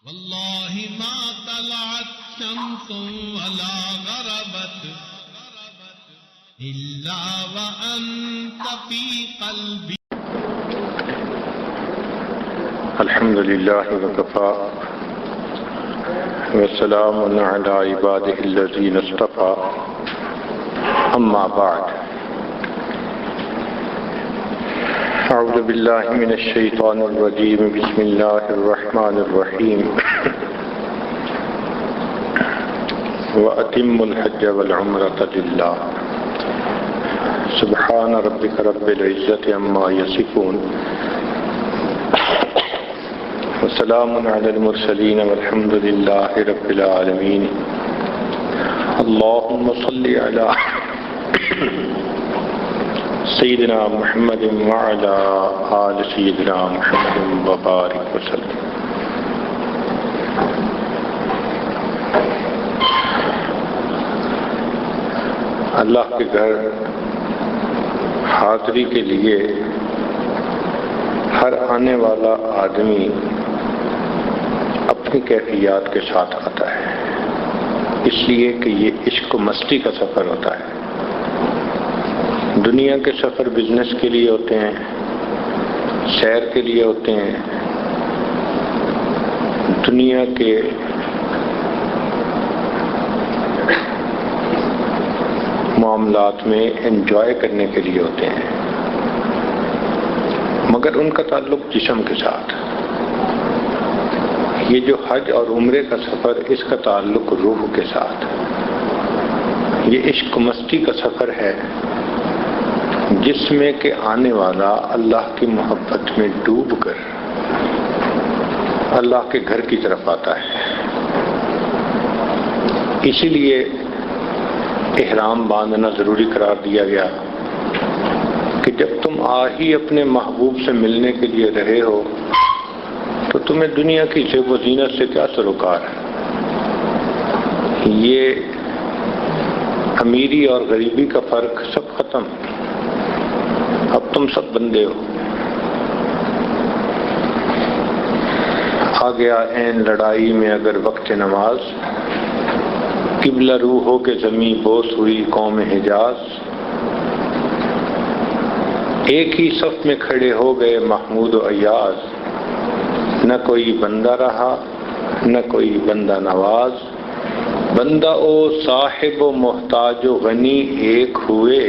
والله ما طلعت شمس ولا غربت إلا وأنت في قلبي. الحمد لله وكفى وسلام على عباده الذين اصطفى أما بعد. أعوذ بالله من الشيطان الرجيم. بسم الله الرحمن الرحيم. وأتم الحج والعمرة لله. سبحان ربك رب العزة عما يصفون وسلام على المرسلين والحمد لله رب العالمين. اللهم صل على سیدنا محمد وعلى آل سیدنا محمد وبارک وسلم. اللہ کے گھر حاضری کے لیے ہر آنے والا آدمی اپنی کیفیات کے ساتھ آتا ہے، اس لیے کہ یہ عشق و مستی کا سفر ہوتا ہے. دنیا کے سفر بزنس کے لیے ہوتے ہیں، سیر کے لیے ہوتے ہیں، دنیا کے معاملات میں انجوائے کرنے کے لیے ہوتے ہیں، مگر ان کا تعلق جسم کے ساتھ. یہ جو حج اور عمرے کا سفر، اس کا تعلق روح کے ساتھ. یہ عشق و مستی کا سفر ہے جس میں کہ آنے والا اللہ کی محبت میں ڈوب کر اللہ کے گھر کی طرف آتا ہے. اسی لیے احرام باندھنا ضروری قرار دیا گیا کہ جب تم آ ہی اپنے محبوب سے ملنے کے لیے رہے ہو تو تمہیں دنیا کی زیب و زینت سے کیا سروکار ہے. یہ امیری اور غریبی کا فرق سب ختم. اب تم سب بندے ہو. آ گیا این لڑائی میں اگر وقت نماز، قبلہ روح ہو کے زمیں بوس ہوئی قوم حجاز. ایک ہی صف میں کھڑے ہو گئے محمود و ایاز. نہ کوئی بندہ رہا نہ کوئی بندہ نواز. بندہ او صاحب و محتاج و غنی ایک ہوئے.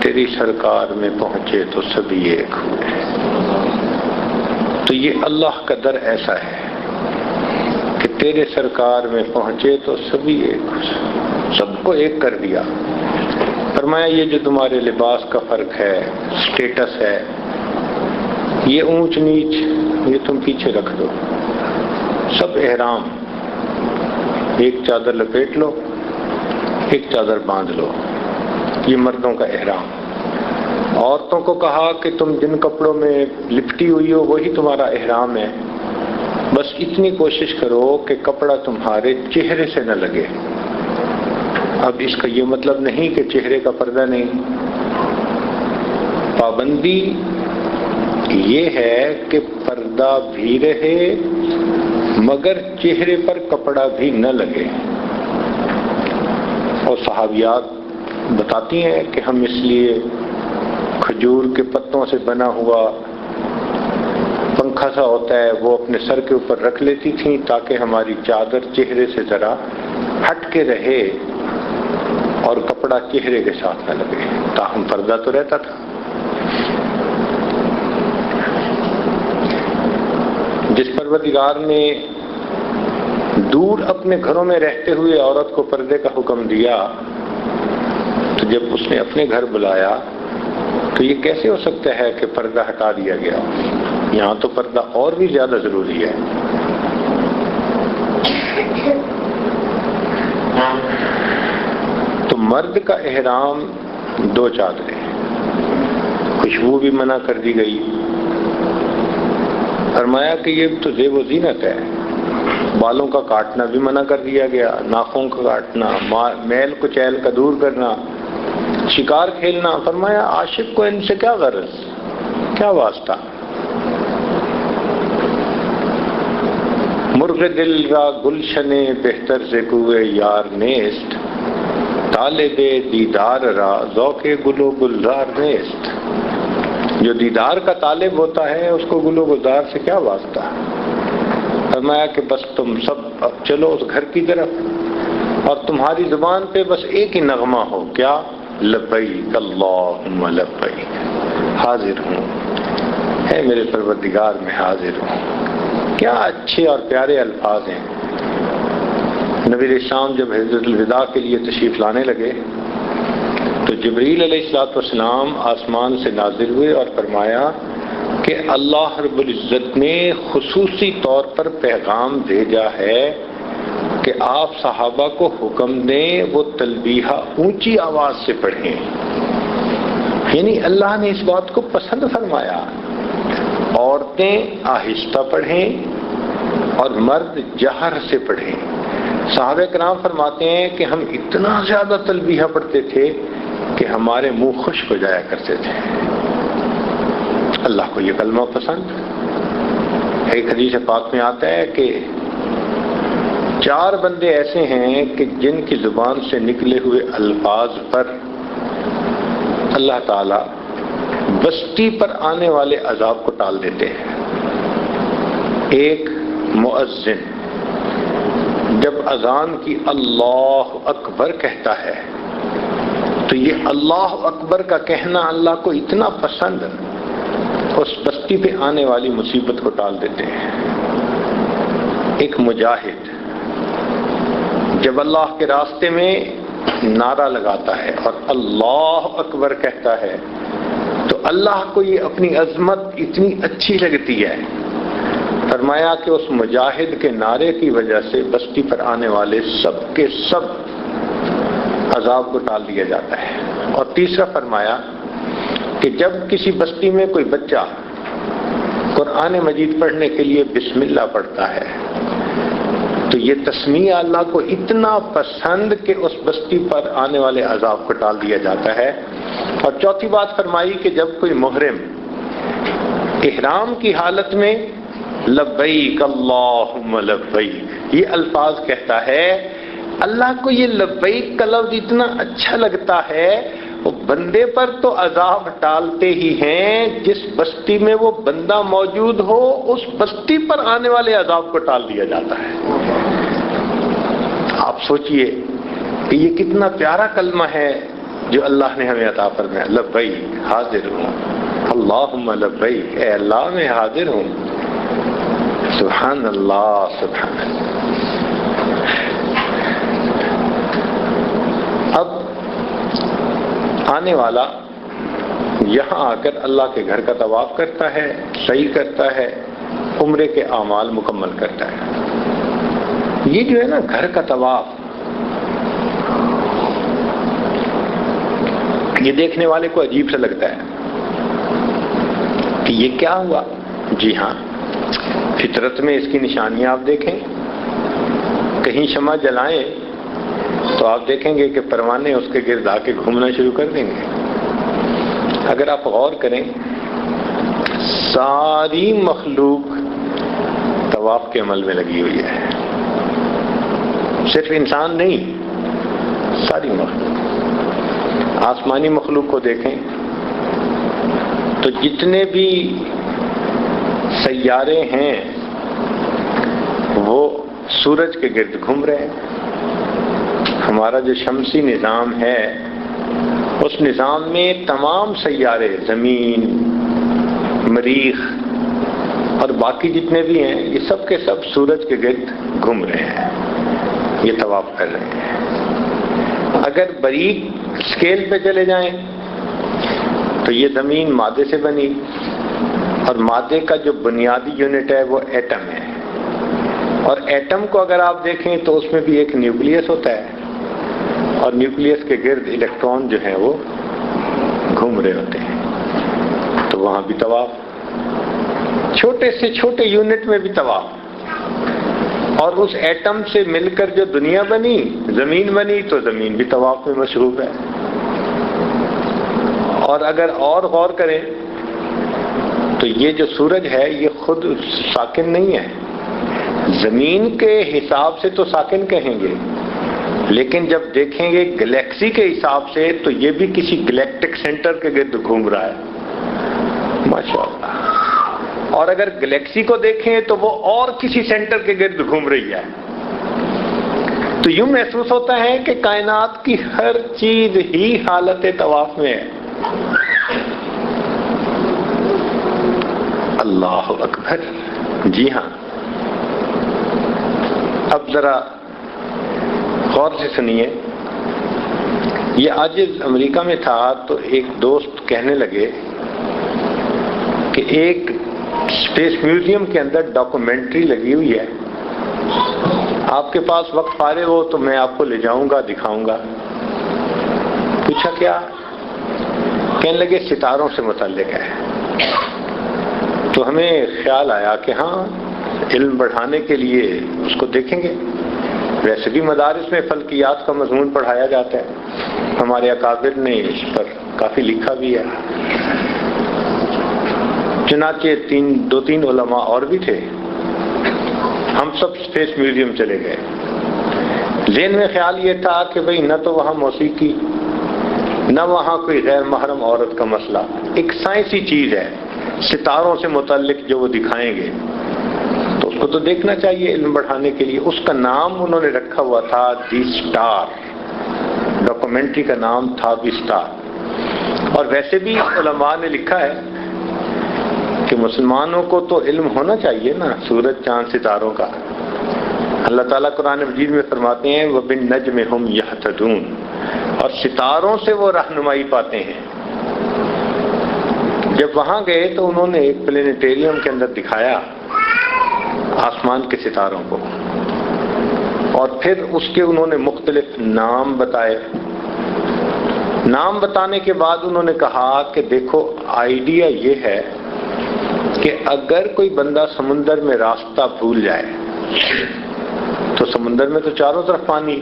تیری سرکار میں پہنچے تو سبھی ایک ہوئے. تو یہ اللہ کا در ایسا ہے کہ تیرے سرکار میں پہنچے تو سبھی ایک ہوئے، سب کو ایک کر دیا. فرمایا یہ جو تمہارے لباس کا فرق ہے، سٹیٹس ہے، یہ اونچ نیچ، یہ تم پیچھے رکھ دو. سب احرام، ایک چادر لپیٹ لو، ایک چادر باندھ لو. یہ مردوں کا احرام. عورتوں کو کہا کہ تم جن کپڑوں میں لپٹی ہوئی ہو وہی تمہارا احرام ہے، بس اتنی کوشش کرو کہ کپڑا تمہارے چہرے سے نہ لگے. اب اس کا یہ مطلب نہیں کہ چہرے کا پردہ نہیں. پابندی یہ ہے کہ پردہ بھی رہے مگر چہرے پر کپڑا بھی نہ لگے. اور صحابیات بتاتی ہیں کہ ہم اس لیے کھجور کے پتوں سے بنا ہوا پنکھا سا ہوتا ہے وہ اپنے سر کے اوپر رکھ لیتی تھیں تاکہ ہماری چادر چہرے سے ذرا ہٹ کے رہے اور کپڑا چہرے کے ساتھ نہ لگے. تاہم پردہ تو رہتا تھا. جس پروردگار نے دور اپنے گھروں میں رہتے ہوئے عورت کو پردے کا حکم دیا تو جب اس نے اپنے گھر بلایا تو یہ کیسے ہو سکتا ہے کہ پردہ ہٹا دیا گیا؟ یہاں تو پردہ اور بھی زیادہ ضروری ہے. تو مرد کا احرام 2 چادریں، خوشبو بھی منع کر دی گئی. فرمایا کہ یہ تو زیب و زینت ہے. بالوں کا کاٹنا بھی منع کر دیا گیا، ناخن کا کاٹنا، میل کچیل کا دور کرنا، شکار کھیلنا. فرمایا عاشق کو ان سے کیا غرض، کیا واسطہ. مرغ دل را گلشن بہتر سے کوئے یار نیست، طالب دیدار را ذوق گل و گلزار نیست۔ جو دیدار کا طالب ہوتا ہے اس کو گل و گلزار سے کیا واسطہ؟ فرمایا کہ بس تم سب اب چلو اس گھر کی طرف، اور تمہاری زبان پہ بس ایک ہی نغمہ ہو، کیا؟ لبیک اللہم لبیک، حاضر ہوں، ہے میرے پروردگار میں حاضر ہوں۔ کیا اچھے اور پیارے الفاظ ہیں۔ نبی علیہ السلام جب حجۃ الوداع کے لیے تشریف لانے لگے تو جبریل علیہ السلام آسمان سے نازل ہوئے اور فرمایا کہ اللہ رب العزت نے خصوصی طور پر پیغام بھیجا ہے کہ آپ صحابہ کو حکم دیں وہ تلبیہ اونچی آواز سے پڑھیں، یعنی اللہ نے اس بات کو پسند فرمایا۔ عورتیں آہستہ پڑھیں اور مرد جہر سے پڑھیں۔ صحابہ کرام فرماتے ہیں کہ ہم اتنا زیادہ تلبیہ پڑھتے تھے کہ ہمارے منہ خشک ہو جایا کرتے تھے۔ اللہ کو یہ کلمہ پسند۔ ایک حدیث پاک میں آتا ہے کہ 4 بندے ایسے ہیں کہ جن کی زبان سے نکلے ہوئے الفاظ پر اللہ تعالی بستی پر آنے والے عذاب کو ٹال دیتے ہیں۔ ایک مؤذن جب اذان کی اللہ اکبر کہتا ہے تو یہ اللہ اکبر کا کہنا اللہ کو اتنا پسند اس بستی پہ آنے والی مصیبت کو ٹال دیتے ہیں۔ ایک مجاہد جب اللہ کے راستے میں نعرہ لگاتا ہے اور اللہ اکبر کہتا ہے تو اللہ کو یہ اپنی عظمت اتنی اچھی لگتی ہے، فرمایا کہ اس مجاہد کے نعرے کی وجہ سے بستی پر آنے والے سب کے سب عذاب کو ٹال دیا جاتا ہے۔ اور تیسرا فرمایا کہ جب کسی بستی میں کوئی بچہ قرآن مجید پڑھنے کے لیے بسم اللہ پڑھتا ہے تو یہ تسمیہ اللہ کو اتنا پسند کہ اس بستی پر آنے والے عذاب کو ٹال دیا جاتا ہے۔ اور چوتھی بات فرمائی کہ جب کوئی محرم احرام کی حالت میں لبیک اللہم لبیک یہ الفاظ کہتا ہے، اللہ کو یہ لبیک کا لفظ اتنا اچھا لگتا ہے، وہ بندے پر تو عذاب ٹالتے ہی ہیں، جس بستی میں وہ بندہ موجود ہو اس بستی پر آنے والے عذاب کو ٹال دیا جاتا ہے۔ آپ سوچئے کہ یہ کتنا پیارا کلمہ ہے جو اللہ نے ہمیں عطا فرمایا، لبیک حاضر ہوں، اللہم لبیک، اے اللہ میں حاضر ہوں۔ سبحان اللہ سبحان اللہ۔ اب آنے والا یہاں آ کر اللہ کے گھر کا طواف کرتا ہے، سعی کرتا ہے، عمرے کے اعمال مکمل کرتا ہے۔ یہ جو ہے نا گھر کا طواف، یہ دیکھنے والے کو عجیب سا لگتا ہے کہ یہ کیا ہوا؟ جی ہاں، فطرت میں اس کی نشانیاں آپ دیکھیں، کہیں شمع جلائیں تو آپ دیکھیں گے کہ پروانے اس کے گرد آ کے گھومنا شروع کر دیں گے۔ اگر آپ غور کریں ساری مخلوق طواف کے عمل میں لگی ہوئی ہے، صرف انسان نہیں، ساری مخلوق۔ آسمانی مخلوق کو دیکھیں تو جتنے بھی سیارے ہیں وہ سورج کے گرد گھوم رہے ہیں۔ ہمارا جو شمسی نظام ہے اس نظام میں تمام سیارے، زمین، مریخ اور باقی جتنے بھی ہیں یہ سب کے سب سورج کے گرد گھوم رہے ہیں، یہ طواف کر رہے ہیں۔ اگر باریک اسکیل پہ چلے جائیں تو یہ زمین مادے سے بنی، اور مادے کا جو بنیادی یونٹ ہے وہ ایٹم ہے، اور ایٹم کو اگر آپ دیکھیں تو اس میں بھی ایک نیوکلیس ہوتا ہے، اور نیوکلیس کے گرد الیکٹران جو ہیں وہ گھوم رہے ہوتے ہیں۔ تو وہاں بھی طواف، چھوٹے سے چھوٹے یونٹ میں بھی طواف، اور اس ایٹم سے مل کر جو دنیا بنی، زمین بنی، تو زمین بھی طواف میں مشغول ہے۔ اور اگر اور غور کریں تو یہ جو سورج ہے یہ خود ساکن نہیں ہے، زمین کے حساب سے تو ساکن کہیں گے، لیکن جب دیکھیں گے گلیکسی کے حساب سے تو یہ بھی کسی گلیکٹک سینٹر کے گرد گھوم رہا ہے، ماشاءاللہ۔ اور اگر گلیکسی کو دیکھیں تو وہ اور کسی سینٹر کے گرد گھوم رہی ہے، تو یوں محسوس ہوتا ہے کہ کائنات کی ہر چیز ہی حالت طواف میں ہے۔ اللہ اکبر! جی ہاں، اب ذرا غور سے سنیے۔ یہ آج امریکہ میں تھا تو ایک دوست کہنے لگے کہ ایک اسپیس میوزیم کے اندر ڈاکومنٹری لگی ہوئی ہے، آپ کے پاس وقت فارغ ہو تو میں آپ کو لے جاؤں گا، دکھاؤں گا۔ پوچھا کیا؟ کہنے لگے ستاروں سے متعلق ہے۔ تو ہمیں خیال آیا کہ ہاں، علم بڑھانے کے لیے اس کو دیکھیں گے۔ ویسے بھی مدارس میں فلکیات کا مضمون پڑھایا جاتا ہے، ہمارے اکابر نے اس پر کافی لکھا بھی ہے۔ چنانچہ دو تین علماء اور بھی تھے، ہم سب اسپیس میوزیم چلے گئے۔ ذہن میں خیال یہ تھا کہ بھئی نہ تو وہاں موسیقی، نہ وہاں کوئی غیر محرم عورت کا مسئلہ، ایک سائنسی چیز ہے ستاروں سے متعلق جو وہ دکھائیں گے، تو اس کو تو دیکھنا چاہیے علم بڑھانے کے لیے۔ اس کا نام انہوں نے رکھا ہوا تھا دی سٹار، ڈاکومنٹری کا نام تھا دی سٹار۔ اور ویسے بھی علماء نے لکھا ہے کہ مسلمانوں کو تو علم ہونا چاہیے نا سورج چاند ستاروں کا۔ اللہ تعالیٰ قرآن مجید میں فرماتے ہیں وَبِالنَّجْمِ هُمْ يَهْتَدُونَ، اور ستاروں سے وہ رہنمائی پاتے ہیں۔ جب وہاں گئے تو انہوں نے ایک پلینیٹیریم کے اندر دکھایا آسمان کے ستاروں کو، اور پھر اس کے انہوں نے مختلف نام بتائے۔ نام بتانے کے بعد انہوں نے کہا کہ دیکھو آئیڈیا یہ ہے کہ اگر کوئی بندہ سمندر میں راستہ بھول جائے تو سمندر میں تو چاروں طرف پانی،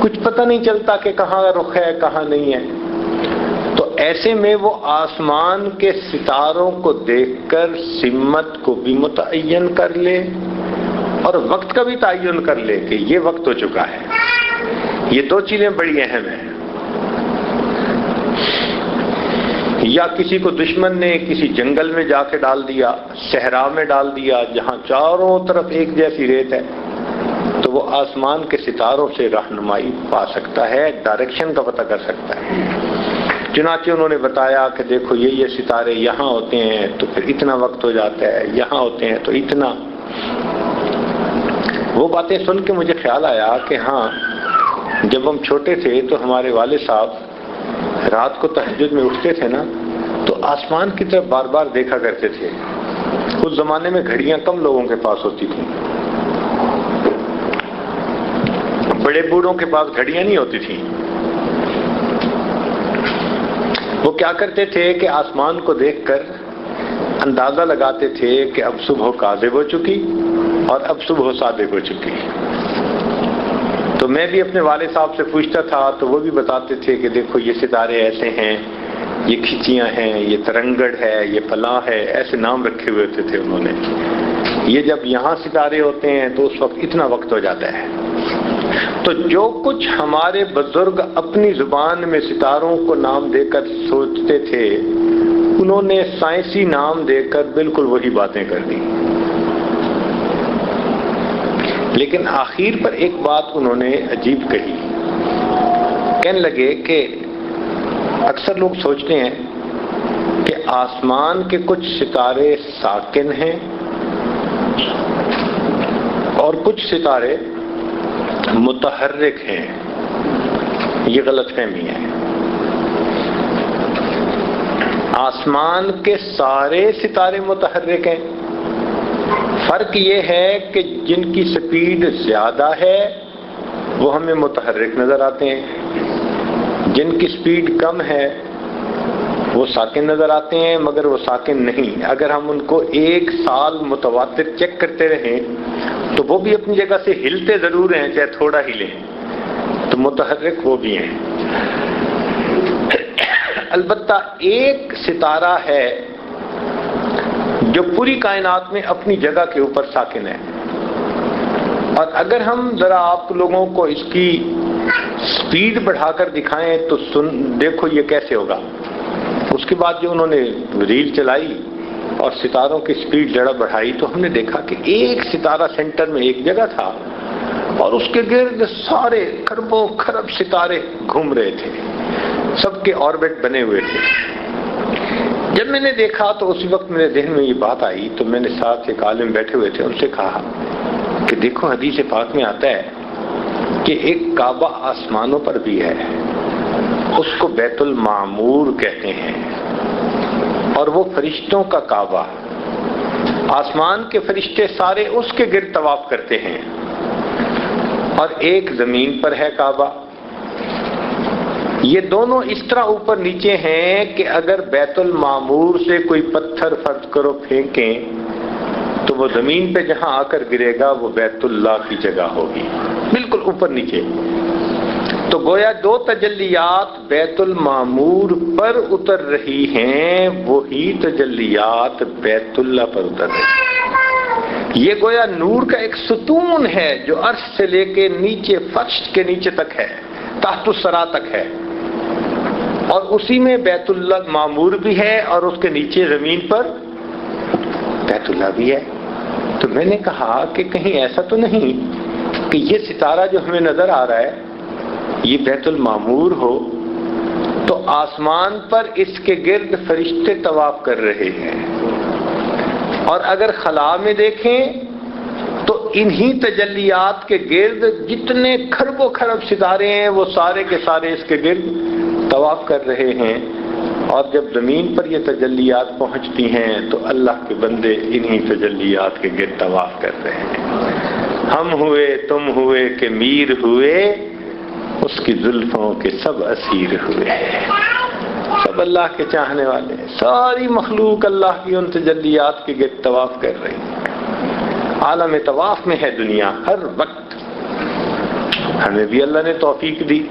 کچھ پتہ نہیں چلتا کہ کہاں رخ ہے کہاں نہیں ہے، تو ایسے میں وہ آسمان کے ستاروں کو دیکھ کر سمت کو بھی متعین کر لے اور وقت کا بھی تعین کر لے کہ یہ وقت ہو چکا ہے۔ یہ دو چیزیں بڑی اہم ہیں۔ یا کسی کو دشمن نے کسی جنگل میں جا کے ڈال دیا، صحرا میں ڈال دیا جہاں چاروں طرف ایک جیسی ریت ہے، تو وہ آسمان کے ستاروں سے رہنمائی پا سکتا ہے، ڈائریکشن کا پتہ کر سکتا ہے۔ چنانچہ انہوں نے بتایا کہ دیکھو یہ ستارے یہاں ہوتے ہیں تو پھر اتنا وقت ہو جاتا ہے، یہاں ہوتے ہیں تو اتنا۔ وہ باتیں سن کے مجھے خیال آیا کہ ہاں، جب ہم چھوٹے تھے تو ہمارے والد صاحب رات کو تہجد میں اٹھتے تھے نا تو آسمان کی طرف بار بار دیکھا کرتے تھے۔ اس زمانے میں گھڑیاں کم لوگوں کے پاس ہوتی تھیں، بڑے بوڑھوں کے پاس گھڑیاں نہیں ہوتی تھیں۔ وہ کیا کرتے تھے کہ آسمان کو دیکھ کر اندازہ لگاتے تھے کہ اب صبح کاذب ہو چکی اور اب صبح صادق ہو چکی۔ تو میں بھی اپنے والد صاحب سے پوچھتا تھا تو وہ بھی بتاتے تھے کہ دیکھو یہ ستارے ایسے ہیں، یہ کھچیاں ہیں، یہ ترنگڑ ہے، یہ فلاں ہے، ایسے نام رکھے ہوئے تھے انہوں نے۔ یہ جب یہاں ستارے ہوتے ہیں تو اس وقت اتنا وقت ہو جاتا ہے۔ تو جو کچھ ہمارے بزرگ اپنی زبان میں ستاروں کو نام دے کر سوچتے تھے، انہوں نے سائنسی نام دے کر بالکل وہی باتیں کر دی۔ لیکن آخر پر ایک بات انہوں نے عجیب کہی، کہنے لگے کہ اکثر لوگ سوچتے ہیں کہ آسمان کے کچھ ستارے ساکن ہیں اور کچھ ستارے متحرک ہیں۔ یہ غلط فہمی ہے۔ آسمان کے سارے ستارے متحرک ہیں، فرق یہ ہے کہ جن کی سپیڈ زیادہ ہے وہ ہمیں متحرک نظر آتے ہیں، جن کی سپیڈ کم ہے وہ ساکن نظر آتے ہیں، مگر وہ ساکن نہیں۔ اگر ہم ان کو ایک سال متواتر چیک کرتے رہیں تو وہ بھی اپنی جگہ سے ہلتے ضرور ہیں، چاہے تھوڑا ہلیں، تو متحرک وہ بھی ہیں۔ البتہ ایک ستارہ ہے جو پوری کائنات میں اپنی جگہ کے اوپر ساکن ہے، اور اگر ہم ذرا آپ لوگوں کو اس کی سپیڈ بڑھا کر دکھائیں تو دیکھو یہ کیسے ہوگا. اس کے بعد جو انہوں نے ریل چلائی اور ستاروں کی سپیڈ ذرا بڑھائی تو ہم نے دیکھا کہ ایک ستارہ سینٹر میں ایک جگہ تھا اور اس کے گرد سارے کھربوں کھرب ستارے گھوم رہے تھے، سب کے آربٹ بنے ہوئے تھے. جب میں نے دیکھا تو اسی وقت میرے ذہن میں یہ بات آئی تو میں نے ساتھ ایک عالم بیٹھے ہوئے تھے، ان سے کہا کہ دیکھو حدیث پاک میں آتا ہے کہ ایک کعبہ آسمانوں پر بھی ہے، اس کو بیت المعمور کہتے ہیں، اور وہ فرشتوں کا کعبہ، آسمان کے فرشتے سارے اس کے گرد طواف کرتے ہیں، اور ایک زمین پر ہے کعبہ. یہ دونوں اس طرح اوپر نیچے ہیں کہ اگر بیت المعمور سے کوئی پتھر فرض کرو پھینکیں تو وہ زمین پہ جہاں آ کر گرے گا وہ بیت اللہ کی جگہ ہوگی، بالکل اوپر نیچے. تو گویا دو تجلیات بیت المعمور پر اتر رہی ہیں، وہی تجلیات بیت اللہ پر اتر رہی ہیں. یہ گویا نور کا ایک ستون ہے جو عرش سے لے کے نیچے فرش کے نیچے تک ہے، تحت الثری تک ہے، اور اسی میں بیت اللہ معمور بھی ہے اور اس کے نیچے زمین پر بیت اللہ بھی ہے. تو میں نے کہا کہ کہیں ایسا تو نہیں کہ یہ ستارہ جو ہمیں نظر آ رہا ہے یہ بیت المعمور ہو تو آسمان پر اس کے گرد فرشتے طواف کر رہے ہیں، اور اگر خلا میں دیکھیں تو انہی تجلیات کے گرد جتنے کھربوں کھرب ستارے ہیں وہ سارے کے سارے اس کے گرد طواف کر رہے ہیں. اور جب زمین پر یہ تجلیات پہنچتی ہیں تو اللہ کے بندے انہی تجلیات کے گرد طواف کر رہے ہیں. ہم ہوئے تم ہوئے کہ میر ہوئے، اس کی زلفوں کے سب اسیر ہوئے. سب اللہ کے چاہنے والے، ساری مخلوق اللہ کی ان تجلیات کے گرد طواف کر رہی ہے. عالم طواف میں ہے دنیا ہر وقت. ہمیں بھی اللہ نے توفیق دی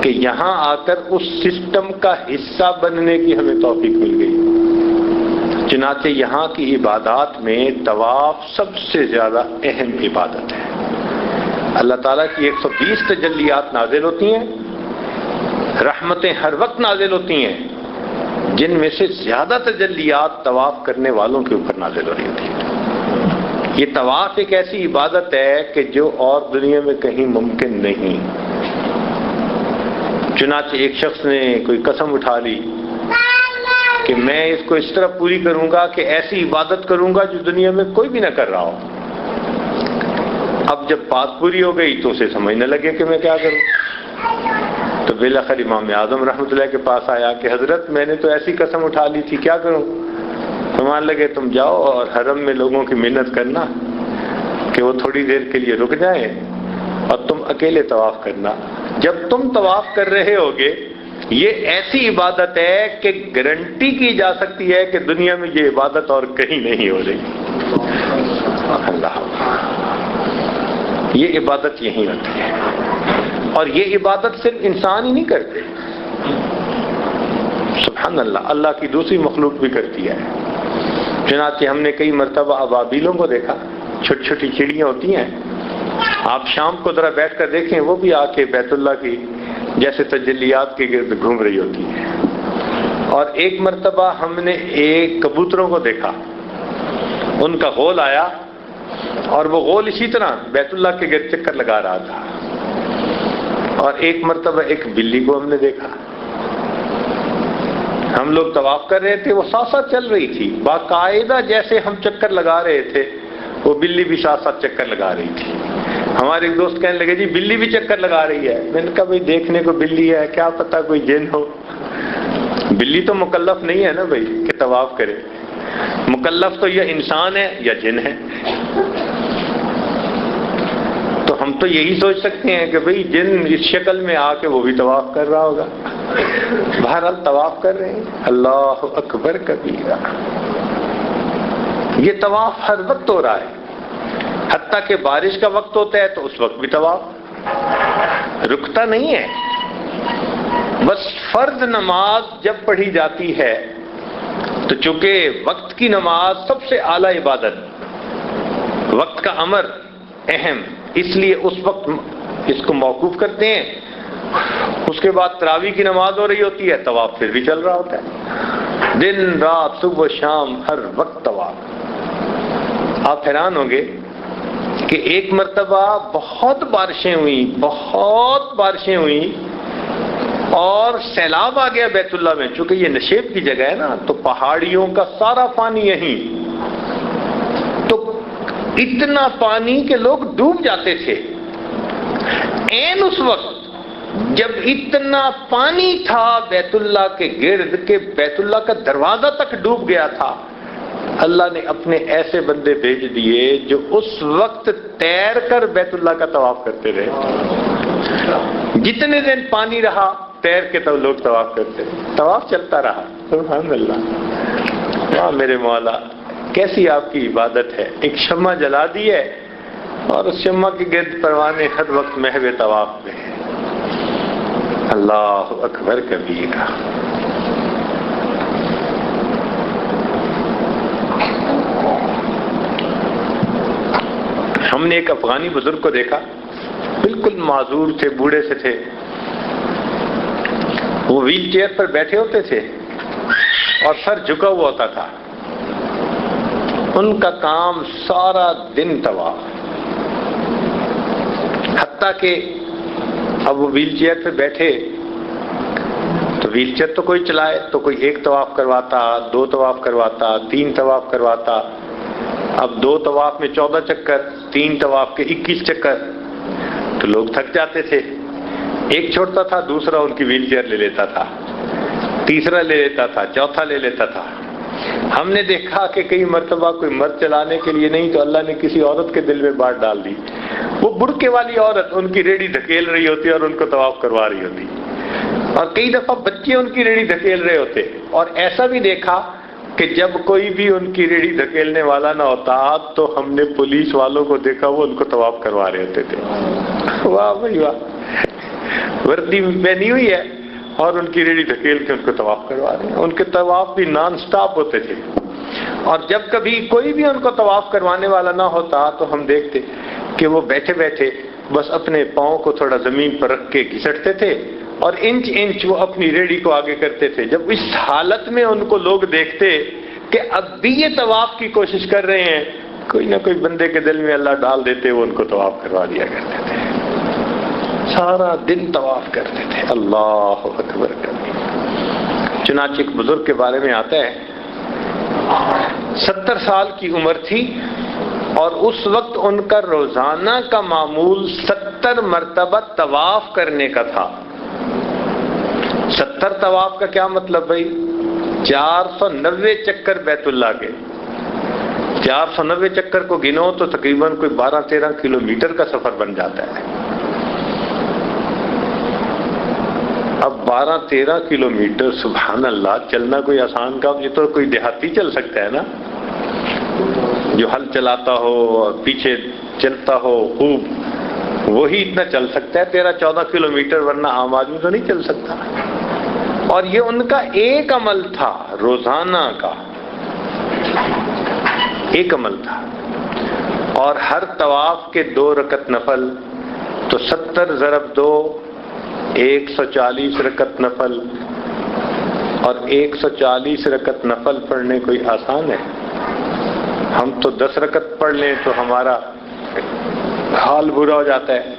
کہ یہاں آ کر اس سسٹم کا حصہ بننے کی ہمیں توفیق مل گئی. چنانچہ یہاں کی عبادات میں طواف سب سے زیادہ اہم عبادت ہے. اللہ تعالیٰ کی 120 تجلیات نازل ہوتی ہیں، رحمتیں ہر وقت نازل ہوتی ہیں، جن میں سے زیادہ تجلیات طواف کرنے والوں کے اوپر نازل ہو رہی ہوتی ہیں. یہ طواف ایک ایسی عبادت ہے کہ جو اور دنیا میں کہیں ممکن نہیں. چنانچہ ایک شخص نے کوئی قسم اٹھا لی کہ میں اس کو اس طرح پوری کروں گا کہ ایسی عبادت کروں گا جو دنیا میں کوئی بھی نہ کر رہا ہو. اب جب بات پوری ہو گئی تو اسے سمجھنے لگے کہ میں کیا کروں. تو بالآخر امام اعظم رحمۃ اللہ کے پاس آیا کہ حضرت میں نے تو ایسی قسم اٹھا لی تھی، کیا کروں؟ فرمان لگے تم جاؤ اور حرم میں لوگوں کی محنت کرنا کہ وہ تھوڑی دیر کے لیے رک جائیں اور تم اکیلے طواف کرنا. جب تم طواف کر رہے ہوگے یہ ایسی عبادت ہے کہ گارنٹی کی جا سکتی ہے کہ دنیا میں یہ عبادت اور کہیں نہیں ہو رہی. اللہ، یہ عبادت یہی ہوتی ہے. اور یہ عبادت صرف انسان ہی نہیں کرتے، سبحان اللہ، اللہ کی دوسری مخلوق بھی کرتی ہے. چنانچہ ہم نے کئی مرتبہ ابابیلوں کو دیکھا، چھوٹی چھوٹی چڑیاں ہوتی ہیں، آپ شام کو ذرا بیٹھ کر دیکھیں وہ بھی آ کے بیت اللہ کی جیسے تجلیات کے گرد گھوم رہی ہوتی ہیں. اور ایک مرتبہ ہم نے ایک کبوتروں کو دیکھا، ان کا غول آیا اور وہ غول اسی طرح بیت اللہ کے گرد چکر لگا رہا تھا. اور ایک مرتبہ ایک بلی کو ہم نے دیکھا، ہم لوگ طواف کر رہے تھے، وہ ساتھ ساتھ چل رہی تھی باقاعدہ، جیسے ہم چکر لگا رہے تھے وہ بلی بھی ساتھ ساتھ چکر لگا رہی تھی. ہمارے ایک دوست کہنے لگے جی بلی بھی چکر لگا رہی ہے. میں نے کہا بھائی دیکھنے کو بلی ہے، کیا پتا کوئی جن ہو. بلی تو مکلف نہیں ہے نا بھائی کہ طواف کرے، مکلف تو یا انسان ہے یا جن ہے. تو ہم تو یہی سوچ سکتے ہیں کہ بھئی جن اس شکل میں آ کے وہ بھی طواف کر رہا ہوگا. بہرحال طواف کر رہے ہیں. اللہ اکبر کبیرہ. یہ طواف ہر وقت ہو رہا ہے، حتیٰ کہ بارش کا وقت ہوتا ہے تو اس وقت بھی طواف رکتا نہیں ہے. بس فرض نماز جب پڑھی جاتی ہے تو چونکہ وقت کی نماز سب سے اعلیٰ عبادت، وقت کا امر اہم، اس لیے اس وقت اس کو موقوف کرتے ہیں. اس کے بعد تراویح کی نماز ہو رہی ہوتی ہے، طواف پھر بھی چل رہا ہوتا ہے، دن رات صبح شام ہر وقت طواف. آپ حیران ہوں گے کہ ایک مرتبہ بہت بارشیں ہوئیں اور سیلاب آ گیا بیت اللہ میں. چونکہ یہ نشیب کی جگہ ہے نا، تو پہاڑیوں کا سارا پانی یہیں، تو اتنا پانی کہ لوگ ڈوب جاتے تھے. عین اس وقت جب اتنا پانی تھا بیت اللہ کے گرد کہ بیت اللہ کا دروازہ تک ڈوب گیا تھا، اللہ نے اپنے ایسے بندے بھیج دیے جو اس وقت تیر کر بیت اللہ کا طواف کرتے رہے. جتنے دن پانی رہا تیر کے تو لوگ طواف کرتے رہے، طواف چلتا رہا. سبحان اللہ، واہ میرے مولا، کیسی آپ کی عبادت ہے. ایک شمع جلا دی ہے اور اس شمع کے گرد پروانے ہر وقت محو طواف میں. اللہ اکبر کبیرہ. ہم نے ایک افغانی بزرگ کو دیکھا، بالکل معذور تھے، بوڑھے سے تھے. وہ ویل چیئر پر بیٹھے ہوتے تھے اور سر جھکا ہوا ہوتا تھا. ان کا کام سارا دن طواف، حتیٰ کہ اب وہ ویل چیئر پہ بیٹھے تو ویل چیئر تو کوئی چلائے تو کوئی ایک طواف کرواتا، 2 طواف کرواتا، 3 طواف کرواتا. اب 2 طواف میں 14 چکر، 3 طواف کے 21 چکر، تو لوگ تھک جاتے تھے. ایک چھوڑتا تھا، دوسرا ان کی ویل چیئر لے لیتا تھا، تیسرا لے لیتا تھا، چوتھا لے لیتا تھا. ہم نے دیکھا کہ کئی مرتبہ کوئی مرد چلانے کے لیے نہیں تو اللہ نے کسی عورت کے دل میں بات ڈال دی. وہ بڑکے والی عورت ان کی ریڑھی دھکیل رہی ہوتی اور ان کو طواف کروا رہی ہوتی. اور کئی دفعہ بچے ان کی ریڑھی دھکیل رہے ہوتے. اور ایسا بھی دیکھا کہ جب کوئی بھی ان کی ریڑھی دھکیلنے والا نہ ہوتا تو ہم نے پولیس والوں کو دیکھا وہ ان کو طواف کروا رہے ہوتے تھے. واہ بھائی واہ، وردی پہنی ہوئی ہے اور ان کی ریڑھی دھکیل کے ان کو طواف کروا رہے ہیں. ان کے طواف بھی نان سٹاپ ہوتے تھے. اور جب کبھی کوئی بھی ان کو طواف کروانے والا نہ ہوتا تو ہم دیکھتے کہ وہ بیٹھے بیٹھے بس اپنے پاؤں کو تھوڑا زمین پر رکھ کے گھسٹتے تھے اور انچ وہ اپنی ریڑھی کو آگے کرتے تھے. جب اس حالت میں ان کو لوگ دیکھتے کہ اب بھی یہ طواف کی کوشش کر رہے ہیں، کوئی نہ کوئی بندے کے دل میں اللہ ڈال دیتے، وہ ان کو طواف کروا دیا کرتے تھے. سارا دن طواف کرتے تھے. اللہ اکبر کبیر. چنانچہ ایک بزرگ کے بارے میں آتا ہے 70 سال کی عمر تھی اور اس وقت ان کا روزانہ کا معمول 70 مرتبہ طواف کرنے کا تھا. 70 طواف کا کیا مطلب بھائی؟ 490 چکر بیت اللہ کے. 490 چکر کو گنو تو تقریباً کوئی 12-13 کلومیٹر کا سفر بن جاتا ہے. اب 12-13 کلومیٹر، سبحان اللہ، چلنا کوئی آسان کام، یہ تو کوئی دیہاتی چل سکتا ہے نا، جو ہل چلاتا ہو اور پیچھے چلتا ہو خوب، وہی اتنا چل سکتا ہے 13-14 کلومیٹر، ورنہ عام آدمی تو نہیں چل سکتا. اور یہ ان کا ایک عمل تھا، روزانہ کا ایک عمل تھا. اور ہر طواف کے 2 رکعت نفل، تو 70 ضرب 2 140 رکعت نفل. اور 140 رکعت نفل پڑھنے کوئی آسان ہے؟ ہم تو 10 رکعت پڑھ لیں تو ہمارا حال برا ہو جاتا ہے.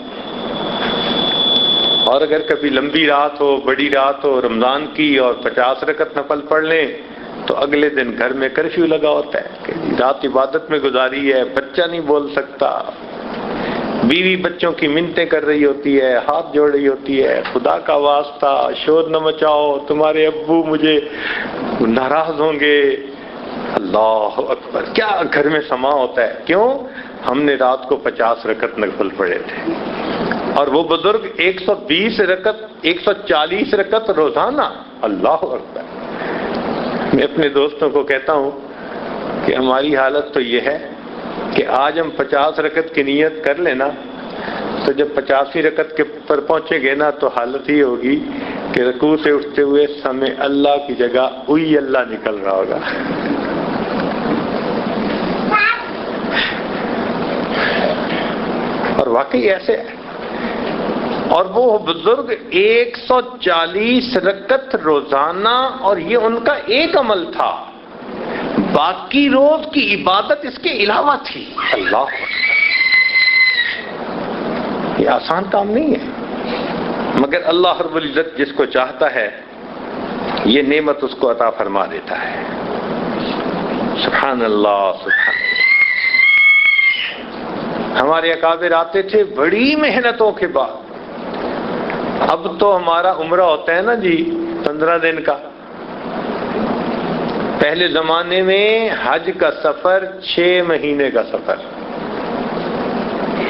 اور اگر کبھی لمبی رات ہو، بڑی رات ہو رمضان کی اور 50 رکعت نفل پڑھ لیں تو اگلے دن گھر میں کرفیو لگا ہوتا ہے کہ رات عبادت میں گزاری ہے، بچہ نہیں بول سکتا، بیوی بچوں کی منتیں کر رہی ہوتی ہے، ہاتھ جوڑ رہی ہوتی ہے، خدا کا واسطہ شور نہ مچاؤ، تمہارے ابو مجھے ناراض ہوں گے. اللہ اکبر، کیا گھر میں سما ہوتا ہے. کیوں؟ ہم نے رات کو 50 رکعت نفل پڑھے تھے. اور وہ بزرگ 120 رکعت 140 رکعت روزانہ. اللہ اکبر. میں اپنے دوستوں کو کہتا ہوں کہ ہماری حالت تو یہ ہے کہ آج ہم 50 رکعت کی نیت کر لینا تو جب 50ویں رکعت کے پر پہنچے گے نا تو حالت ہی ہوگی کہ رکوع سے اٹھتے ہوئے سمے اللہ کی جگہ اوئی اللہ نکل رہا ہوگا. اور واقعی ایسے ہے. اور وہ بزرگ 140 رکعت روزانہ، اور یہ ان کا ایک عمل تھا، باقی روز کی عبادت اس کے علاوہ تھی. اللہ، یہ آسان کام نہیں ہے، مگر اللہ رب العزت جس کو چاہتا ہے یہ نعمت اس کو عطا فرما دیتا ہے. سبحان اللہ، سبحان اللہ. ہمارے اکابر آتے تھے بڑی محنتوں کے بعد. اب تو ہمارا عمرہ ہوتا ہے نا جی 15 دن کا. پہلے زمانے میں حج کا سفر 6 مہینے کا سفر،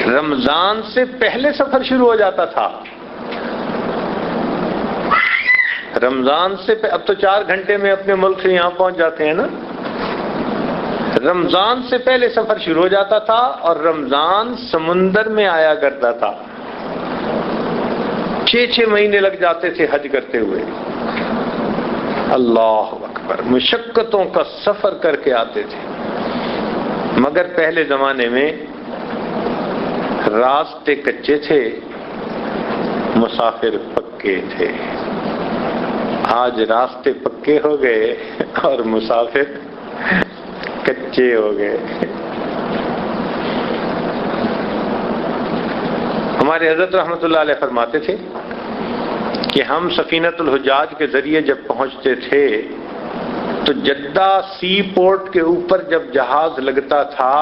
رمضان سے پہلے سفر شروع ہو جاتا تھا. رمضان سے اب تو 4 گھنٹے میں اپنے ملک سے یہاں پہنچ جاتے ہیں نا. رمضان سے پہلے سفر شروع ہو جاتا تھا اور رمضان سمندر میں آیا کرتا تھا. 6 مہینے لگ جاتے تھے حج کرتے ہوئے. اللہ اکبر، مشقتوں کا سفر کر کے آتے تھے. مگر پہلے زمانے میں راستے کچے تھے، مسافر پکے تھے. آج راستے پکے ہو گئے اور مسافر کچے ہو گئے. ہمارے حضرت رحمت اللہ علیہ فرماتے تھے کہ ہم سفینۃ الحجاج کے ذریعے جب پہنچتے تھے تو جدہ سی پورٹ کے اوپر جب جہاز لگتا تھا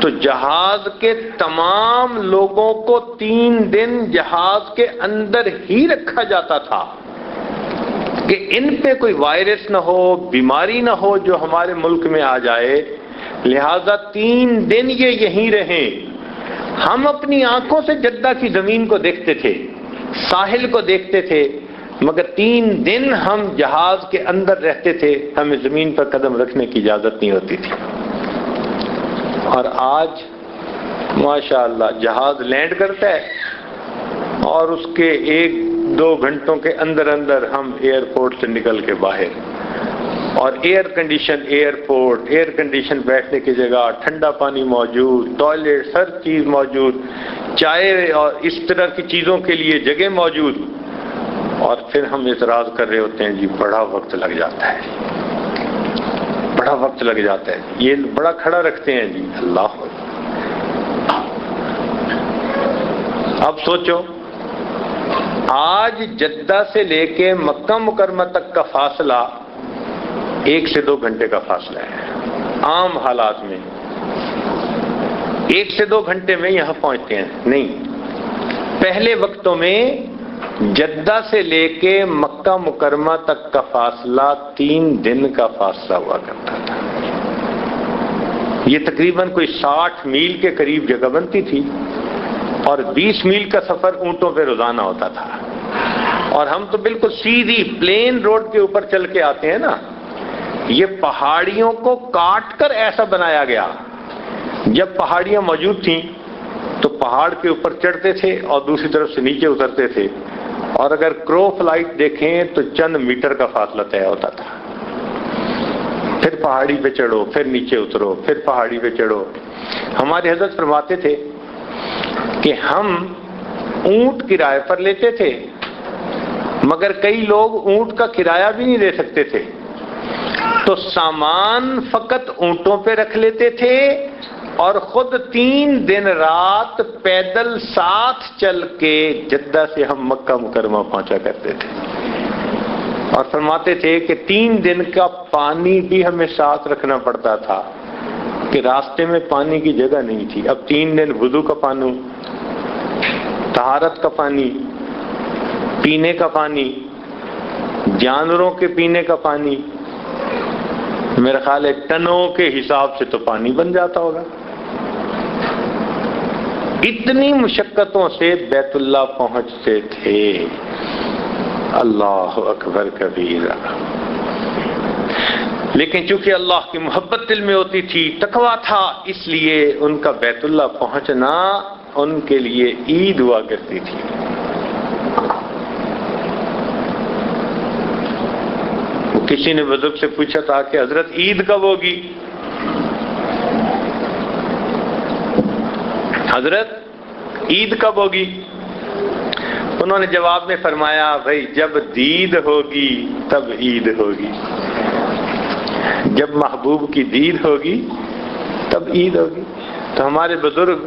تو جہاز کے تمام لوگوں کو 3 دن جہاز کے اندر ہی رکھا جاتا تھا کہ ان پہ کوئی وائرس نہ ہو، بیماری نہ ہو جو ہمارے ملک میں آ جائے، لہذا 3 دن یہ یہیں رہیں. ہم اپنی آنکھوں سے جدہ کی زمین کو دیکھتے تھے، ساحل کو دیکھتے تھے، مگر 3 دن ہم جہاز کے اندر رہتے تھے، ہمیں زمین پر قدم رکھنے کی اجازت نہیں ہوتی تھی. اور آج ماشاءاللہ جہاز لینڈ کرتا ہے اور اس کے 1-2 گھنٹوں کے اندر اندر ہم ایئرپورٹ سے نکل کے باہر، اور air condition airport, air condition بیٹھنے کی جگہ، ٹھنڈا پانی موجود، ٹوائلٹ، ہر چیز موجود، چائے اور اس طرح کی چیزوں کے لیے جگہ موجود. اور پھر ہم اعتراض کر رہے ہوتے ہیں جی بڑا وقت لگ جاتا ہے، بڑا وقت لگ جاتا ہے، یہ بڑا کھڑا رکھتے ہیں جی. اللہ، اب سوچو آج جدہ سے لے کے مکہ مکرمہ تک کا فاصلہ 1 سے 2 گھنٹے کا فاصلہ ہے. عام حالات میں 1 سے 2 گھنٹے میں یہاں پہنچتے ہیں. نہیں، پہلے وقتوں میں جدہ سے لے کے مکہ مکرمہ تک کا فاصلہ 3 دن کا فاصلہ ہوا کرتا تھا. یہ تقریباً کوئی 60 میل کے قریب جگہ بنتی تھی اور 20 میل کا سفر اونٹوں پہ روزانہ ہوتا تھا. اور ہم تو بالکل سیدھی پلین روڈ کے اوپر چل کے آتے ہیں نا. یہ پہاڑیوں کو کاٹ کر ایسا بنایا گیا. جب پہاڑیاں موجود تھیں تو پہاڑ کے اوپر چڑھتے تھے اور دوسری طرف سے نیچے اترتے تھے، اور اگر کرو فلائٹ دیکھیں تو چند میٹر کا فاصلہ طے ہوتا تھا. پھر پہاڑی پہ چڑھو، پھر نیچے اترو، پھر پہاڑی پہ چڑھو. ہمارے حضرت فرماتے تھے کہ ہم اونٹ کرائے پر لیتے تھے، مگر کئی لوگ اونٹ کا کرایہ بھی نہیں دے سکتے تھے، تو سامان فقط اونٹوں پہ رکھ لیتے تھے اور خود 3 دن رات پیدل ساتھ چل کے جدہ سے ہم مکہ مکرمہ پہنچا کرتے تھے. اور فرماتے تھے کہ 3 دن کا پانی بھی ہمیں ساتھ رکھنا پڑتا تھا کہ راستے میں پانی کی جگہ نہیں تھی. اب 3 دن وضو کا پانی، طہارت کا پانی، پینے کا پانی، جانوروں کے پینے کا پانی، میرا خیال ہے ٹنوں کے حساب سے تو پانی بن جاتا ہوگا. اتنی مشقتوں سے بیت اللہ پہنچتے تھے. اللہ اکبر کبیرہ. لیکن چونکہ اللہ کی محبت دل میں ہوتی تھی، تقویٰ تھا، اس لیے ان کا بیت اللہ پہنچنا ان کے لیے عید ہوا کرتی تھی. کسی نے بزرگ سے پوچھا تھا کہ حضرت عید کب ہوگی؟ حضرت عید کب ہوگی؟ انہوں نے جواب میں فرمایا بھائی جب دید ہوگی تب عید ہوگی، جب محبوب کی دید ہوگی تب عید ہوگی۔ تو ہمارے بزرگ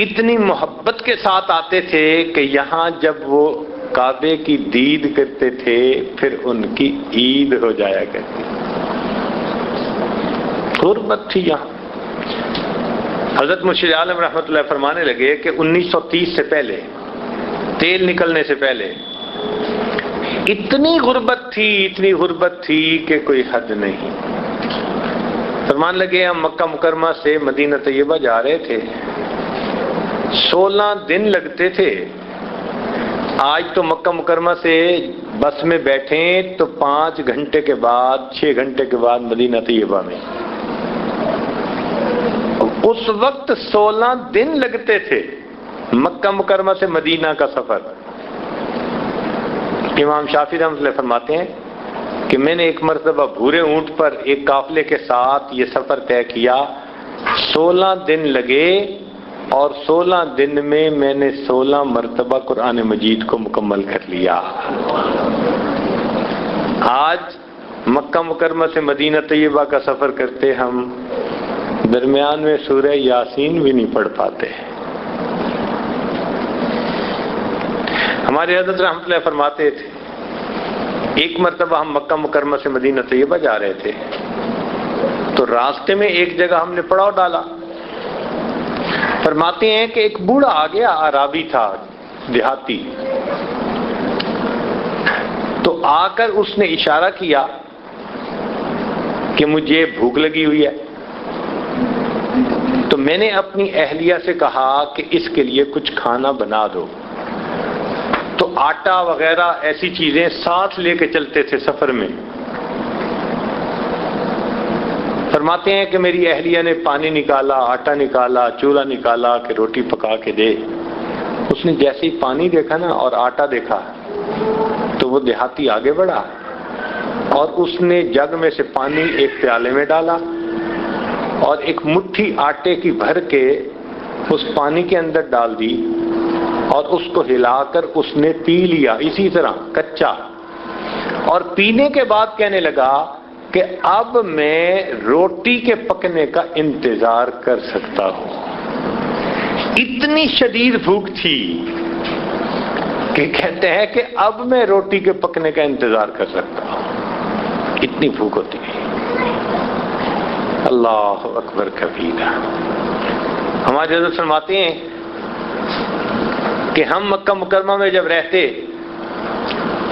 اتنی محبت کے ساتھ آتے تھے کہ یہاں جب وہ کعبے کی دید کرتے تھے پھر ان کی عید ہو جایا کرتی، غربت تھی یہاں۔ حضرت مرشد عالم رحمۃ اللہ فرمانے لگے کہ 1930 سے پہلے، تیل نکلنے سے پہلے اتنی غربت تھی کہ کوئی حد نہیں۔ فرمان لگے ہم مکہ مکرمہ سے مدینہ طیبہ جا رہے تھے، 16 دن لگتے تھے۔ آج تو مکہ مکرمہ سے بس میں بیٹھیں تو 5 گھنٹے کے بعد 6 گھنٹے کے بعد مدینہ طیبہ میں، اس وقت 16 دن لگتے تھے مکہ مکرمہ سے مدینہ کا سفر۔ امام شافعی رحمۃ اللہ فرماتے ہیں کہ میں نے ایک مرتبہ بھورے اونٹ پر ایک قافلے کے ساتھ یہ سفر طے کیا، 16 دن لگے اور 16 دن میں نے 16 مرتبہ قرآن مجید کو مکمل کر لیا۔ آج مکہ مکرمہ سے مدینہ طیبہ کا سفر کرتے ہم درمیان میں سورہ یاسین بھی نہیں پڑھ پاتے۔ ہمارے حضرت رحمۃ اللہ فرماتے تھے ایک مرتبہ ہم مکہ مکرمہ سے مدینہ طیبہ جا رہے تھے تو راستے میں ایک جگہ ہم نے پڑاؤ ڈالا۔ فرماتے ہیں کہ ایک بوڑھا آ گیا، عرابی تھا، دیہاتی، تو آ کر اس نے اشارہ کیا کہ مجھے بھوک لگی ہوئی ہے۔ تو میں نے اپنی اہلیہ سے کہا کہ اس کے لیے کچھ کھانا بنا دو، تو آٹا وغیرہ ایسی چیزیں ساتھ لے کے چلتے تھے سفر میں۔ فرماتے ہیں کہ میری اہلیہ نے پانی نکالا، آٹا نکالا، چولہا نکالا کہ روٹی پکا کے دے۔ اس نے جیسے ہی پانی دیکھا نا اور آٹا دیکھا تو وہ دیہاتی آگے بڑھا اور اس نے جگ میں سے پانی ایک پیالے میں ڈالا اور ایک مٹھی آٹے کی بھر کے اس پانی کے اندر ڈال دی اور اس کو ہلا کر اس نے پی لیا اسی طرح کچا، اور پینے کے بعد کہنے لگا کہ اب میں روٹی کے پکنے کا انتظار کر سکتا ہوں۔ اتنی شدید بھوک تھی کہ کہتے ہیں کہ اب میں روٹی کے پکنے کا انتظار کر سکتا ہوں، اتنی بھوک ہوتی ہے۔ اللہ اکبر کبیرہ۔ ہمارے حضرت فرماتے ہیں کہ ہم مکہ مکرمہ میں جب رہتے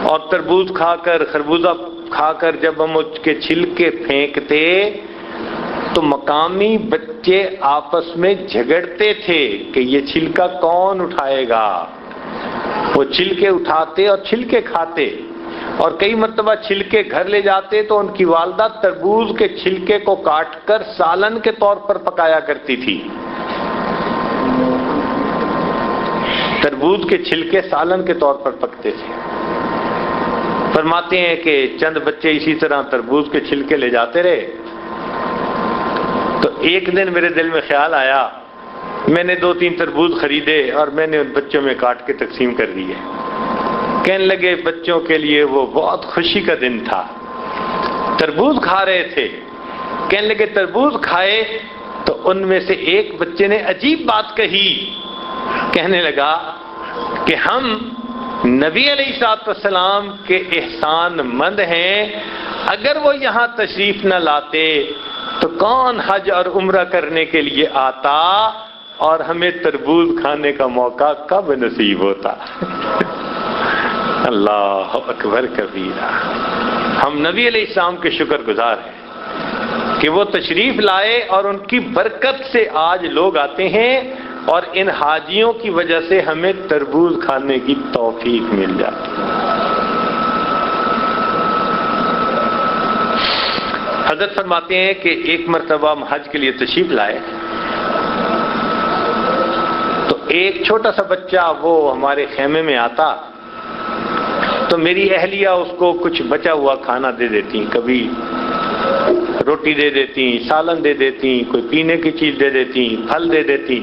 اور تربوز کھا کر، خربوزہ کھا کر جب ہم اس کے چھلکے پھینکتے تو مقامی بچے آپس میں جھگڑتے تھے کہ یہ چھلکا کون اٹھائے گا۔ وہ چھلکے اٹھاتے اور چھلکے کھاتے، اور کئی مرتبہ چھلکے گھر لے جاتے تو ان کی والدہ تربوز کے چھلکے کو کاٹ کر سالن کے طور پر پکایا کرتی تھی۔ تربوز کے چھلکے سالن کے طور پر پکتے تھے۔ فرماتے ہیں کہ چند بچے اسی طرح تربوز کے چھلکے لے جاتے رہے تو ایک دن میرے دل میں خیال آیا، میں نے 2-3 تربوز خریدے اور میں نے ان بچوں میں کاٹ کے تقسیم کر دیے۔ کہنے لگے بچوں کے لیے وہ بہت خوشی کا دن تھا، تربوز کھا رہے تھے۔ کہنے لگے تربوز کھائے تو ان میں سے ایک بچے نے عجیب بات کہی، کہنے لگا کہ ہم نبی علیہ الصلوۃ والسلام کے احسان مند ہیں، اگر وہ یہاں تشریف نہ لاتے تو کون حج اور عمرہ کرنے کے لیے آتا اور ہمیں تربوز کھانے کا موقع کب نصیب ہوتا۔ اللہ اکبر کبیرہ۔ ہم نبی علیہ السلام کے شکر گزار ہیں کہ وہ تشریف لائے اور ان کی برکت سے آج لوگ آتے ہیں اور ان حاجیوں کی وجہ سے ہمیں تربوز کھانے کی توفیق مل جاتی ہے۔ حضرت فرماتے ہیں کہ ایک مرتبہ ہم حج کے لیے تشریف لائے تو ایک چھوٹا سا بچہ وہ ہمارے خیمے میں آتا تو میری اہلیہ اس کو کچھ بچا ہوا کھانا دے دیتی، کبھی روٹی دے دیتی، سالن دے دیتی، کوئی پینے کی چیز دے دیتی، پھل دے دیتی۔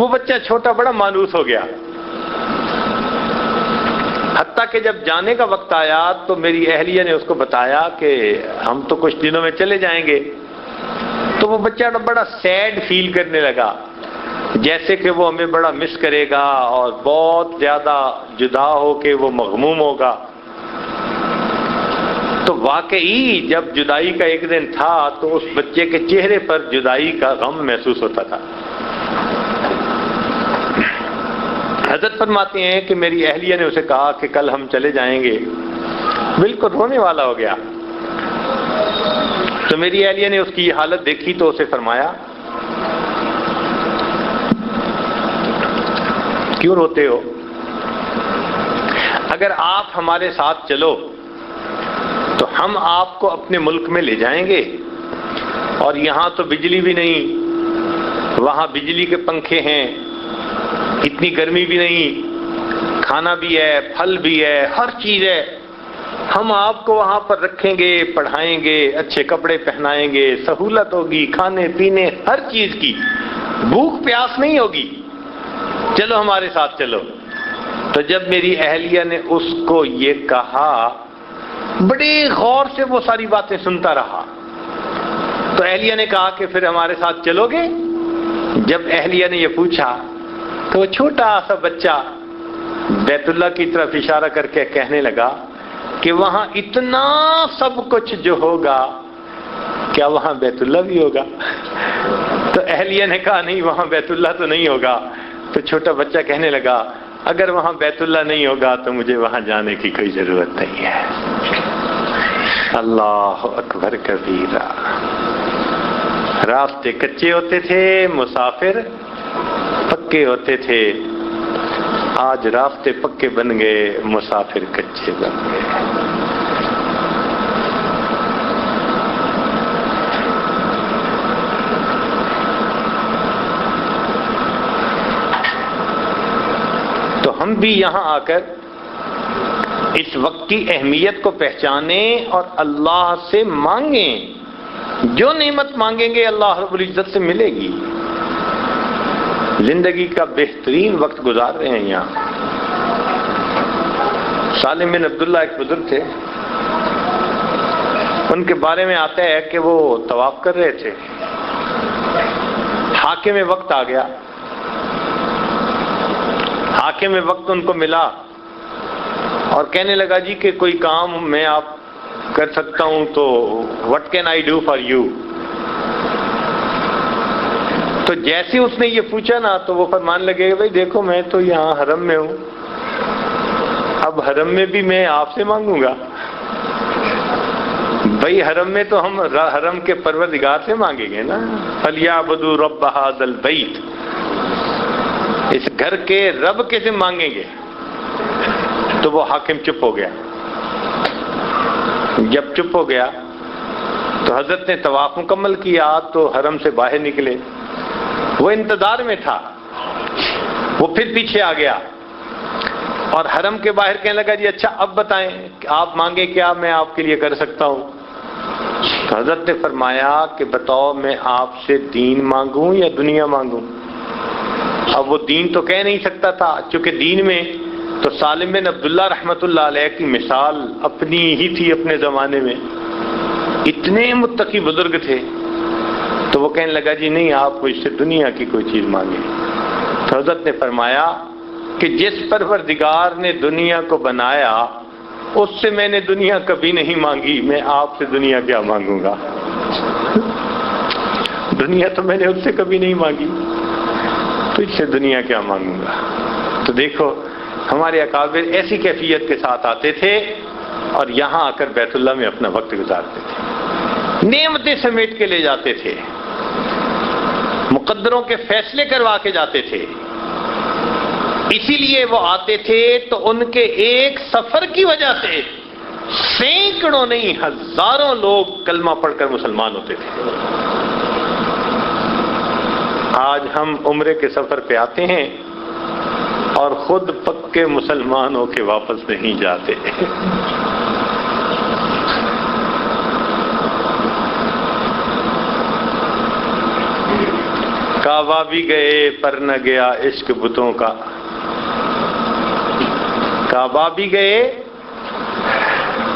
وہ بچہ چھوٹا بڑا مانوس ہو گیا، حتیٰ کہ جب جانے کا وقت آیا تو میری اہلیہ نے اس کو بتایا کہ ہم تو کچھ دنوں میں چلے جائیں گے، تو وہ بچہ بڑا سیڈ فیل کرنے لگا، جیسے کہ وہ ہمیں بڑا مس کرے گا اور بہت زیادہ جدا ہو کے وہ مغموم ہوگا۔ تو واقعی جب جدائی کا ایک دن تھا تو اس بچے کے چہرے پر جدائی کا غم محسوس ہوتا تھا۔ حضرت فرماتے ہیں کہ میری اہلیہ نے اسے کہا کہ کل ہم چلے جائیں گے، بالکل رونے والا ہو گیا۔ تو میری اہلیہ نے اس کی یہ حالت دیکھی تو اسے فرمایا کیوں روتے ہو؟ اگر آپ ہمارے ساتھ چلو تو ہم آپ کو اپنے ملک میں لے جائیں گے، اور یہاں تو بجلی بھی نہیں، وہاں بجلی کے پنکھے ہیں، اتنی گرمی بھی نہیں، کھانا بھی ہے، پھل بھی ہے، ہر چیز ہے، ہم آپ کو وہاں پر رکھیں گے، پڑھائیں گے، اچھے کپڑے پہنائیں گے، سہولت ہوگی کھانے پینے ہر چیز کی، بھوک پیاس نہیں ہوگی، چلو ہمارے ساتھ چلو۔ تو جب میری اہلیہ نے اس کو یہ کہا، بڑے غور سے وہ ساری باتیں سنتا رہا، تو اہلیہ نے کہا کہ پھر ہمارے ساتھ چلو گے؟ جب اہلیہ نے یہ پوچھا تو وہ چھوٹا سا بچہ بیت اللہ کی طرف اشارہ کر کے کہنے لگا کہ وہاں اتنا سب کچھ جو ہوگا کیا وہاں بیت اللہ بھی ہوگا؟ تو اہلیہ نے کہا نہیں، وہاں بیت اللہ تو نہیں ہوگا۔ تو چھوٹا بچہ کہنے لگا اگر وہاں بیت اللہ نہیں ہوگا تو مجھے وہاں جانے کی کوئی ضرورت نہیں ہے۔ اللہ اکبر کبیرہ۔ راستے کچے ہوتے تھے، مسافر پکے ہوتے تھے، آج راستے پکے بن گئے، مسافر کچے بن گئے۔ تو ہم بھی یہاں آ کر اس وقت کی اہمیت کو پہچانیں اور اللہ سے مانگیں، جو نعمت مانگیں گے اللہ رب العزت سے ملے گی۔ زندگی کا بہترین وقت گزار رہے ہیں یہاں۔ سالم بن عبداللہ ایک بزرگ تھے، ان کے بارے میں آتا ہے کہ وہ طواف کر رہے تھے، حاکم وقت آ گیا، حاکم وقت ان کو ملا اور کہنے لگا جی کہ کوئی کام میں آپ کر سکتا ہوں تو what can I do for you؟ تو جیسے اس نے یہ پوچھا نا تو وہ فرمان لگے بھائی دیکھو میں تو یہاں حرم میں ہوں، اب حرم میں بھی میں آپ سے مانگوں گا؟ بھائی حرم میں تو ہم حرم کے پروردگار سے مانگیں گے نا، فَلْيَعْبُدُوا رَبَّ هَذَا الْبَيْتِ، اس گھر کے رب کے سے مانگیں گے۔ تو وہ حاکم چپ ہو گیا۔ جب چپ ہو گیا تو حضرت نے طواف مکمل کیا تو حرم سے باہر نکلے، وہ انتظار میں تھا، وہ پھر پیچھے آ گیا اور حرم کے باہر کہنے لگا جی اچھا اب بتائیں آپ مانگے کیا میں آپ کے لیے کر سکتا ہوں؟ تو حضرت نے فرمایا کہ بتاؤ میں آپ سے دین مانگوں یا دنیا مانگوں؟ اب وہ دین تو کہہ نہیں سکتا تھا، چونکہ دین میں تو سالم بن عبداللہ رحمت اللہ علیہ کی مثال اپنی ہی تھی، اپنے زمانے میں اتنے متقی بزرگ تھے۔ تو وہ کہنے لگا جی نہیں آپ مجھ سے دنیا کی کوئی چیز مانگیں۔ تو حضرت نے فرمایا کہ جس پروردگار نے دنیا کو بنایا اس سے میں نے دنیا کبھی نہیں مانگی، میں آپ سے دنیا کیا مانگوں گا؟ دنیا تو میں نے اس سے کبھی نہیں مانگی، تو اس سے دنیا کیا مانگوں گا؟ تو دیکھو ہمارے اکابر ایسی کیفیت کے ساتھ آتے تھے اور یہاں آ کر بیت اللہ میں اپنا وقت گزارتے تھے، نعمتیں سمیٹ کے لے جاتے تھے، مقدروں کے فیصلے کروا کے جاتے تھے۔ اسی لیے وہ آتے تھے تو ان کے ایک سفر کی وجہ سے سینکڑوں نہیں ہزاروں لوگ کلمہ پڑھ کر مسلمان ہوتے تھے۔ آج ہم عمرے کے سفر پہ آتے ہیں اور خود پکے مسلمان ہو کے واپس نہیں جاتے۔ کعبہ بھی گئے پر نہ گیا عشق بتوں کا، کعبہ بھی گئے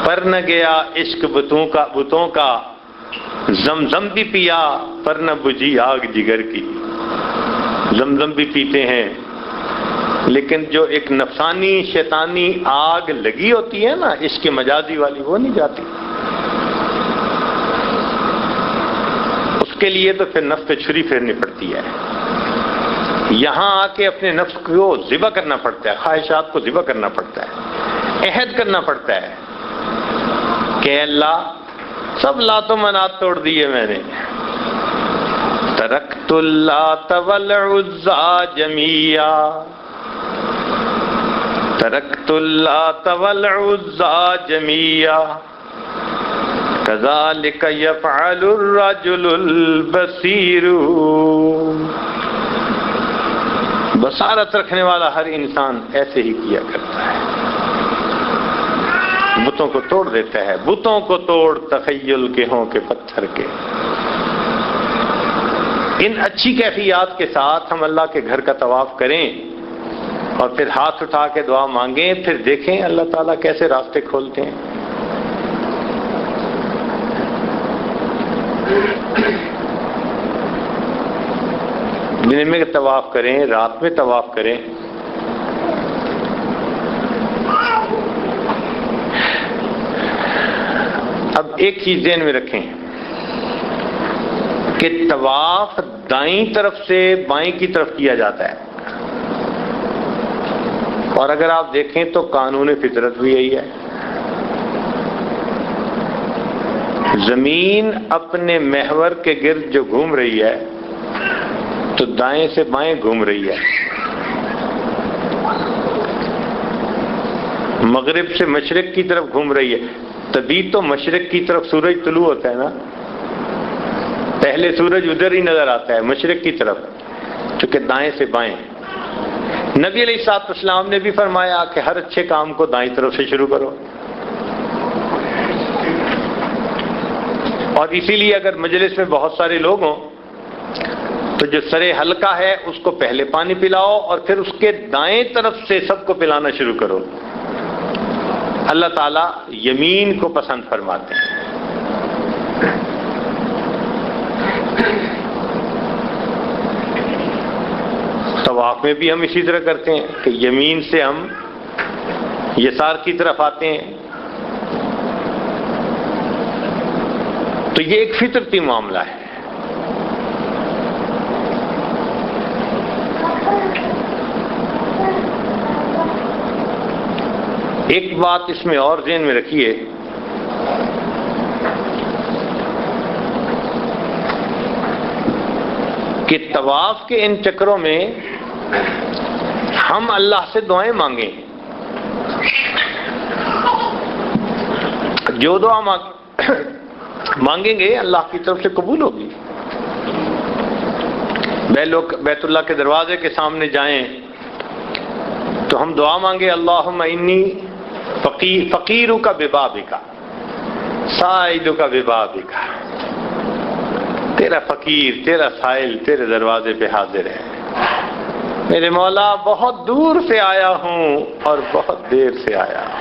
پر نہ گیا عشق بتوں کا، زمزم بھی پیا پر نہ بجھی آگ جگر کی۔ زمزم بھی پیتے ہیں لیکن جو ایک نفسانی شیطانی آگ لگی ہوتی ہے نا عشق مجازی والی، وہ نہیں جاتی۔ اس کے لیے تو پھر نفس پہ چھری پھیرنی پڑتی ہے، یہاں آ کے اپنے نفس کو ذبح کرنا پڑتا ہے، خواہشات کو ذبح کرنا پڑتا ہے، عہد کرنا پڑتا ہے کہ اللہ سب لات و منات توڑ دیے میں نے، ترکت اللات والعزى جميعا، ترکت اللات والعزى جميعا، كذلك يفعل الرجل البصير۔ بصارت رکھنے والا ہر انسان ایسے ہی کیا کرتا ہے، بتوں کو توڑ دیتا ہے، بتوں کو توڑ تخیل کے ہوں کہ پتھر کے۔ ان اچھی کیفیات کے ساتھ ہم اللہ کے گھر کا طواف کریں اور پھر ہاتھ اٹھا کے دعا مانگیں، پھر دیکھیں اللہ تعالیٰ کیسے راستے کھولتے ہیں۔ دن میں طواف کریں، رات میں طواف کریں۔ اب ایک چیز ذہن میں رکھیں کہ طواف دائیں طرف سے بائیں کی طرف کیا جاتا ہے، اور اگر آپ دیکھیں تو قانون فطرت بھی یہی ہے، زمین اپنے محور کے گرد جو گھوم رہی ہے تو دائیں سے بائیں گھوم رہی ہے، مغرب سے مشرق کی طرف گھوم رہی ہے، تبھی تو مشرق کی طرف سورج طلوع ہوتا ہے نا، پہلے سورج ادھر ہی نظر آتا ہے مشرق کی طرف، چونکہ دائیں سے بائیں۔ نبی علیہ الصلوۃ والسلام نے بھی فرمایا کہ ہر اچھے کام کو دائیں طرف سے شروع کرو، اور اسی لیے اگر مجلس میں بہت سارے لوگ ہوں تو جو سرے حلقہ ہے اس کو پہلے پانی پلاؤ اور پھر اس کے دائیں طرف سے سب کو پلانا شروع کرو۔ اللہ تعالیٰ یمین کو پسند فرماتے ہیں۔ طواف میں بھی ہم اسی طرح کرتے ہیں کہ یمین سے ہم یسار کی طرف آتے ہیں، تو یہ ایک فطرتی معاملہ ہے۔ ایک بات اس میں اور ذہن میں رکھیے کہ طواف کے ان چکروں میں ہم اللہ سے دعائیں مانگیں، جو دعا مانگیں گے اللہ کی طرف سے قبول ہوگی۔ بیت اللہ کے دروازے کے سامنے جائیں تو ہم دعا مانگے، اللہم انی فقیرک ببابک سائلک ببابک، تیرا فقیر، تیرا سائل تیرے دروازے پہ حاضر ہے، میرے مولا بہت دور سے آیا ہوں اور بہت دیر سے آیا ہوں۔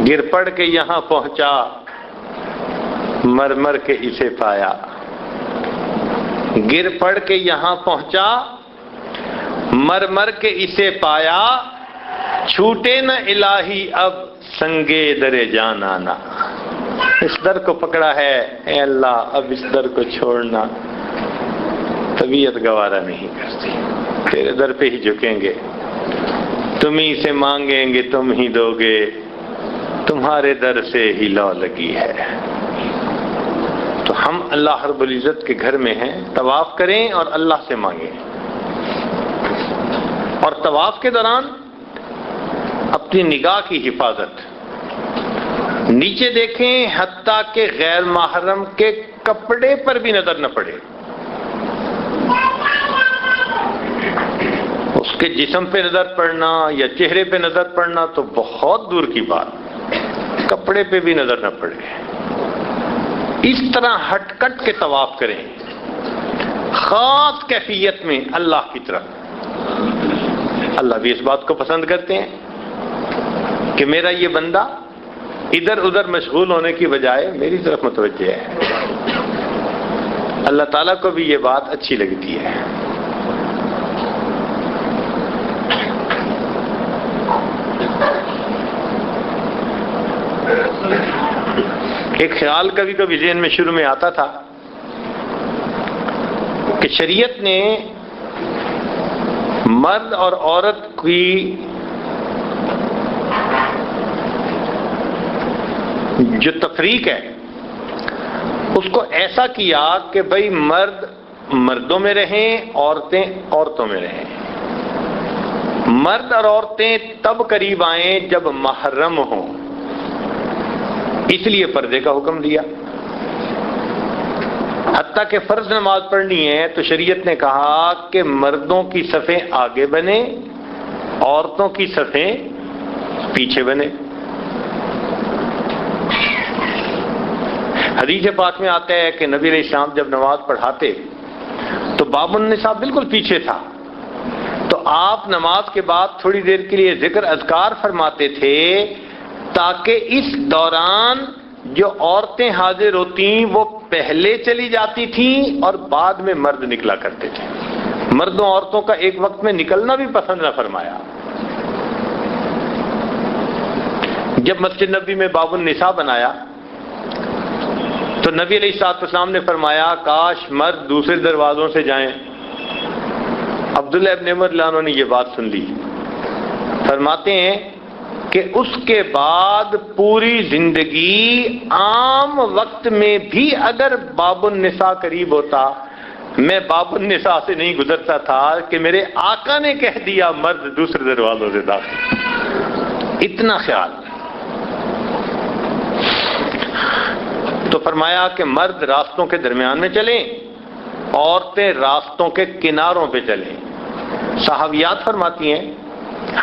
گر پڑ کے یہاں پہنچا، مر مر کے اسے پایا، گر پڑ کے یہاں پہنچا، مر مر کے اسے پایا، چھوٹے نہ الہی اب سنگے در جان آنا۔ اس در کو پکڑا ہے اے اللہ، اب اس در کو چھوڑنا طبیعت گوارا نہیں کرتی، تیرے در پہ ہی جھکیں گے، تم ہی سے مانگیں گے تم ہی دو گے، تمہارے در سے ہی لو لگی ہے۔ تو ہم اللہ رب العزت کے گھر میں ہیں، طواف کریں اور اللہ سے مانگیں، اور طواف کے دوران اپنی نگاہ کی حفاظت، نیچے دیکھیں حتیٰ کہ غیر محرم کے کپڑے پر بھی نظر نہ پڑے، اس کے جسم پہ نظر پڑنا یا چہرے پہ نظر پڑنا تو بہت دور کی بات، کپڑے پہ بھی نظر نہ پڑے۔ اس طرح ہٹ کٹ کے طواف کریں خاص کیفیت میں اللہ کی طرف. اللہ بھی اس بات کو پسند کرتے ہیں کہ میرا یہ بندہ ادھر ادھر مشغول ہونے کی بجائے میری طرف متوجہ ہے. اللہ تعالیٰ کو بھی یہ بات اچھی لگتی ہے. ایک خیال کبھی کبھی ذہن میں شروع میں آتا تھا کہ شریعت نے مرد اور عورت کی جو تفریق ہے اس کو ایسا کیا کہ بھئی مرد مردوں میں رہیں، عورتیں عورتوں میں رہیں. مرد اور عورتیں تب قریب آئیں جب محرم ہوں، اس لیے پردے کا حکم دیا. حتیٰ کہ فرض نماز پڑھنی ہے تو شریعت نے کہا کہ مردوں کی صفیں آگے بنے، عورتوں کی صفیں پیچھے بنے. حدیث پاک میں آتا ہے کہ نبی علیہ السلام جب نماز پڑھاتے تو باب النساء بالکل پیچھے تھا، تو آپ نماز کے بعد تھوڑی دیر کے لیے ذکر اذکار فرماتے تھے تاکہ اس دوران جو عورتیں حاضر ہوتیں وہ پہلے چلی جاتی تھیں اور بعد میں مرد نکلا کرتے تھے. مردوں عورتوں کا ایک وقت میں نکلنا بھی پسند نہ فرمایا. جب مسجد نبی میں باب النساء بنایا تو نبی علیہ السلام نے فرمایا کاش مرد دوسرے دروازوں سے جائیں. عبداللہ ابن عمر رضی اللہ عنہ نے یہ بات سن لی. فرماتے ہیں کہ اس کے بعد پوری زندگی عام وقت میں بھی اگر باب النساء قریب ہوتا میں باب النساء سے نہیں گزرتا تھا کہ میرے آقا نے کہہ دیا مرد دوسرے دروازوں سے داخل. اتنا خیال. تو فرمایا کہ مرد راستوں کے درمیان میں چلیں، عورتیں راستوں کے کناروں پہ چلیں. صحابیات فرماتی ہیں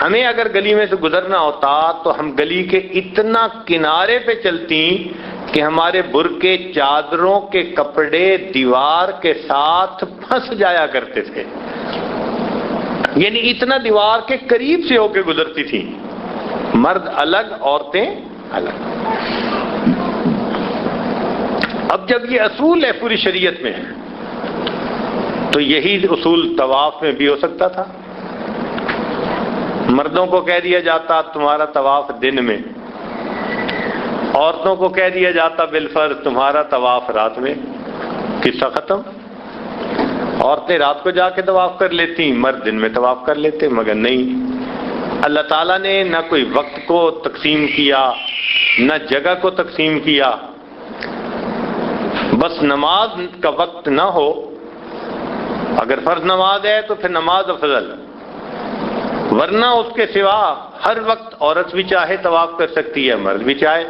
ہمیں اگر گلی میں سے گزرنا ہوتا تو ہم گلی کے اتنا کنارے پہ چلتی کہ ہمارے برقے چادروں کے کپڑے دیوار کے ساتھ پھنس جایا کرتے تھے. یعنی اتنا دیوار کے قریب سے ہو کے گزرتی تھی. مرد الگ، عورتیں الگ. اب جب یہ اصول ہے پوری شریعت میں تو یہی اصول طواف میں بھی ہو سکتا تھا. مردوں کو کہہ دیا جاتا تمہارا طواف دن میں، عورتوں کو کہہ دیا جاتا بالفرض تمہارا طواف رات میں. قصہ ختم. عورتیں رات کو جا کے طواف کر لیتی، مرد دن میں طواف کر لیتے. مگر نہیں، اللہ تعالیٰ نے نہ کوئی وقت کو تقسیم کیا نہ جگہ کو تقسیم کیا. بس نماز کا وقت نہ ہو، اگر فرض نماز ہے تو پھر نماز افضل، ورنہ اس کے سوا ہر وقت عورت بھی چاہے طواف کر سکتی ہے، مرد بھی چاہے.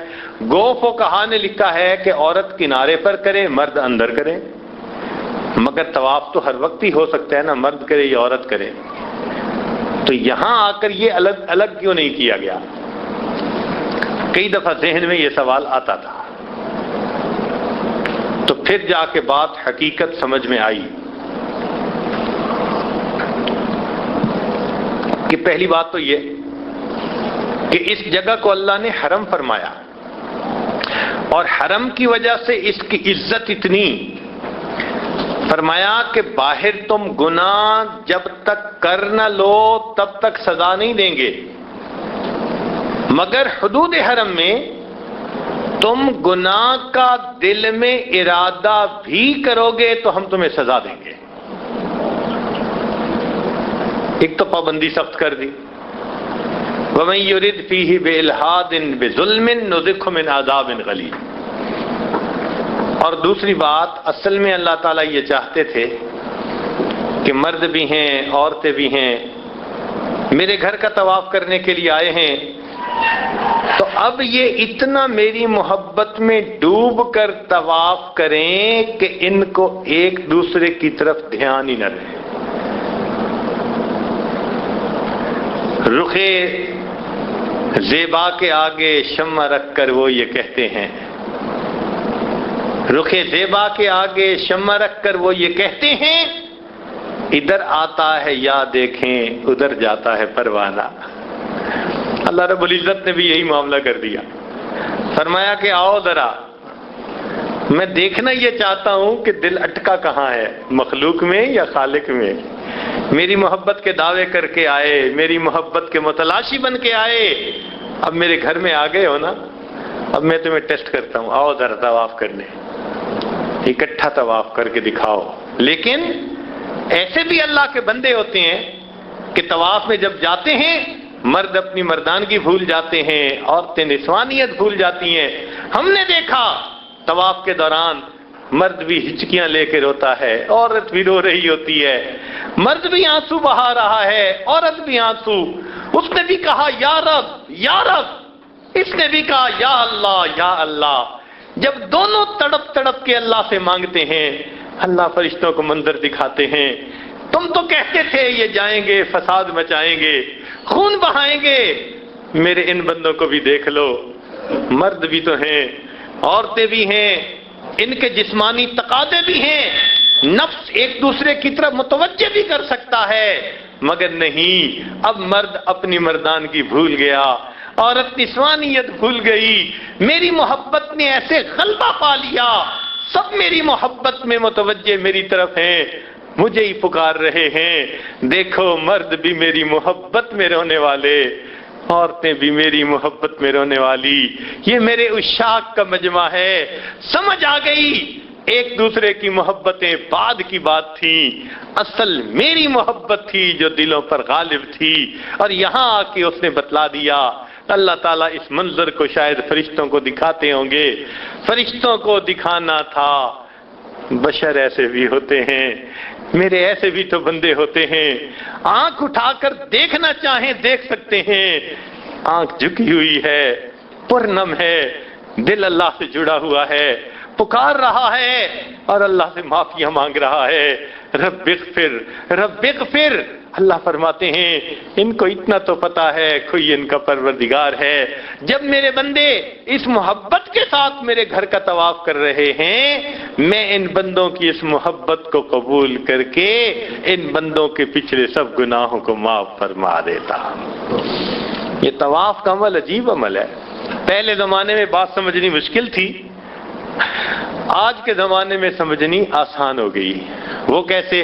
گوف و کہا نے لکھا ہے کہ عورت کنارے پر کرے، مرد اندر کرے. مگر طواف تو ہر وقت ہی ہو سکتا ہے نا، مرد کرے یا عورت کرے. تو یہاں آ کر یہ الگ الگ کیوں نہیں کیا گیا؟ کئی دفعہ ذہن میں یہ سوال آتا تھا. تو پھر جا کے بات حقیقت سمجھ میں آئی کہ پہلی بات تو یہ کہ اس جگہ کو اللہ نے حرم فرمایا، اور حرم کی وجہ سے اس کی عزت اتنی. فرمایا کہ باہر تم گناہ جب تک کر نہ لو تب تک سزا نہیں دیں گے، مگر حدود حرم میں تم گناہ کا دل میں ارادہ بھی کرو گے تو ہم تمہیں سزا دیں گے. ایک تو پابندی سخت کر دی، وَمَن يُرِدْ فِيهِ بِإِلْحَادٍ بِظُلْمٍ نُذِقْهُ مِنْ عَذَابٍ غَلِيظٍ. اور دوسری بات، اصل میں اللہ تعالیٰ یہ چاہتے تھے کہ مرد بھی ہیں عورتیں بھی ہیں، میرے گھر کا طواف کرنے کے لیے آئے ہیں، تو اب یہ اتنا میری محبت میں ڈوب کر طواف کریں کہ ان کو ایک دوسرے کی طرف دھیان ہی نہ رہے. رخ زیبا کے آگے شمع رکھ کر وہ یہ کہتے ہیں رخ زیبا کے آگے شمع رکھ کر وہ یہ کہتے ہیں، ادھر آتا ہے یا دیکھیں ادھر جاتا ہے پروانہ۔ اللہ رب العزت نے بھی یہی معاملہ کر دیا، فرمایا کہ آؤ ذرا، میں دیکھنا یہ چاہتا ہوں کہ دل اٹکا کہاں ہے، مخلوق میں یا خالق میں۔ میری محبت کے دعوے کر کے آئے، میری محبت کے متلاشی بن کے آئے، اب میرے گھر میں آ گئے ہو نا، اب میں تمہیں ٹیسٹ کرتا ہوں، آؤ ذرا طواف کرنے، اکٹھا طواف کر کے دکھاؤ۔ لیکن ایسے بھی اللہ کے بندے ہوتے ہیں کہ طواف میں جب جاتے ہیں مرد اپنی مردانگی بھول جاتے ہیں، عورتیں نسوانیت بھول جاتی ہیں۔ ہم نے دیکھا طواف کے دوران مرد بھی ہچکیاں لے کے روتا ہے، عورت بھی رو رہی ہوتی ہے، مرد بھی آنسو بہا رہا ہے، عورت بھی آنسو۔ اس نے بھی کہا یا رب یا رب، اس نے بھی کہا یا اللہ یا اللہ۔ جب دونوں تڑپ تڑپ کے اللہ سے مانگتے ہیں، اللہ فرشتوں کو منظر دکھاتے ہیں، تم تو کہتے تھے یہ جائیں گے فساد مچائیں گے، خون بہائیں گے، میرے ان بندوں کو بھی دیکھ لو، مرد بھی تو ہیں، عورتیں بھی ہیں، ان کے جسمانی تقاضے بھی ہیں، نفس ایک دوسرے کی طرف متوجہ بھی کر سکتا ہے، مگر نہیں، اب مرد اپنی مردانگی بھول گیا، عورت نسوانیت بھول گئی، میری محبت نے ایسے غلبہ پا لیا، سب میری محبت میں متوجہ میری طرف ہیں، مجھے ہی پکار رہے ہیں۔ دیکھو مرد بھی میری محبت میں رونے والے، عورتیں بھی میری محبت میں رونے والی، یہ میرے عشاق کا مجمع ہے۔ سمجھ آ گئی ایک دوسرے کی محبتیں بعد کی بات تھی، اصل میری محبت تھی جو دلوں پر غالب تھی، اور یہاں آ کے اس نے بتلا دیا۔ اللہ تعالیٰ اس منظر کو شاید فرشتوں کو دکھاتے ہوں گے، فرشتوں کو دکھانا تھا، بشر ایسے بھی ہوتے ہیں، میرے ایسے بھی تو بندے ہوتے ہیں، آنکھ اٹھا کر دیکھنا چاہیں دیکھ سکتے ہیں، آنکھ جھکی ہوئی ہے، پرنم ہے، دل اللہ سے جڑا ہوا ہے، پکار رہا ہے اور اللہ سے معافیاں مانگ رہا ہے، رب اغفر رب اغفر۔ اللہ فرماتے ہیں ان کو اتنا تو پتا ہے کوئی ان کا پروردگار ہے۔ جب میرے بندے اس محبت کے ساتھ میرے گھر کا طواف کر رہے ہیں، میں ان بندوں کی اس محبت کو قبول کر کے ان بندوں کے پچھلے سب گناہوں کو معاف فرما دیتا۔ یہ طواف کا عمل عجیب عمل ہے۔ پہلے زمانے میں بات سمجھنی مشکل تھی، آج کے زمانے میں سمجھنی آسان ہو گئی۔ وہ کیسے؟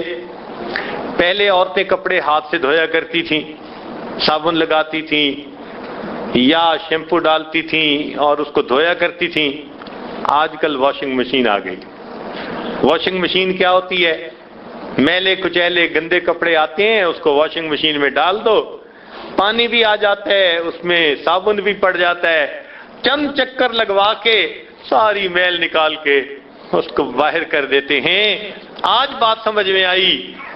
پہلے عورتیں کپڑے ہاتھ سے دھویا کرتی تھیں، صابن لگاتی تھیں یا شیمپو ڈالتی تھیں اور اس کو دھویا کرتی تھیں۔ آج کل واشنگ مشین آ گئی۔ واشنگ مشین کیا ہوتی ہے؟ میلے کچیلے گندے کپڑے آتے ہیں، اس کو واشنگ مشین میں ڈال دو، پانی بھی آ جاتا ہے، اس میں صابن بھی پڑ جاتا ہے، چند چکر لگوا کے ساری میل نکال کے اس کو باہر کر دیتے ہیں۔ آج بات سمجھ میں آئی،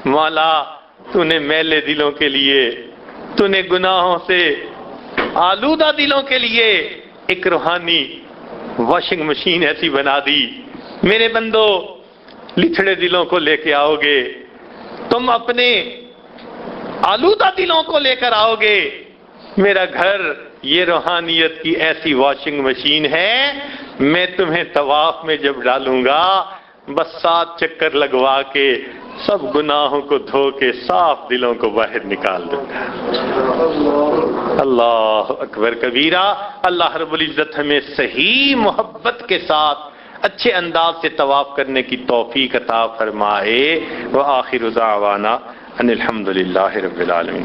مولا تو نے میلے دلوں کے لیے، تو نے گناہوں سے آلودہ دلوں کے لیے ایک روحانی واشنگ مشین ایسی بنا دی۔ میرے بندو لچھڑے دلوں کو لے کے آؤ گے، تم اپنے آلودہ دلوں کو لے کر آؤ گے، میرا گھر یہ روحانیت کی ایسی واشنگ مشین ہے، میں تمہیں طواف میں جب ڈالوں گا بس 7 چکر لگوا کے سب گناہوں کو دھو کے صاف دلوں کو باہر نکال دوں گا۔ اللہ اکبر کبیرہ۔ اللہ رب العزت ہمیں صحیح محبت کے ساتھ اچھے انداز سے طواف کرنے کی توفیق عطا فرمائے۔ وآخر دعوانا ان الحمد للہ رب العالمین۔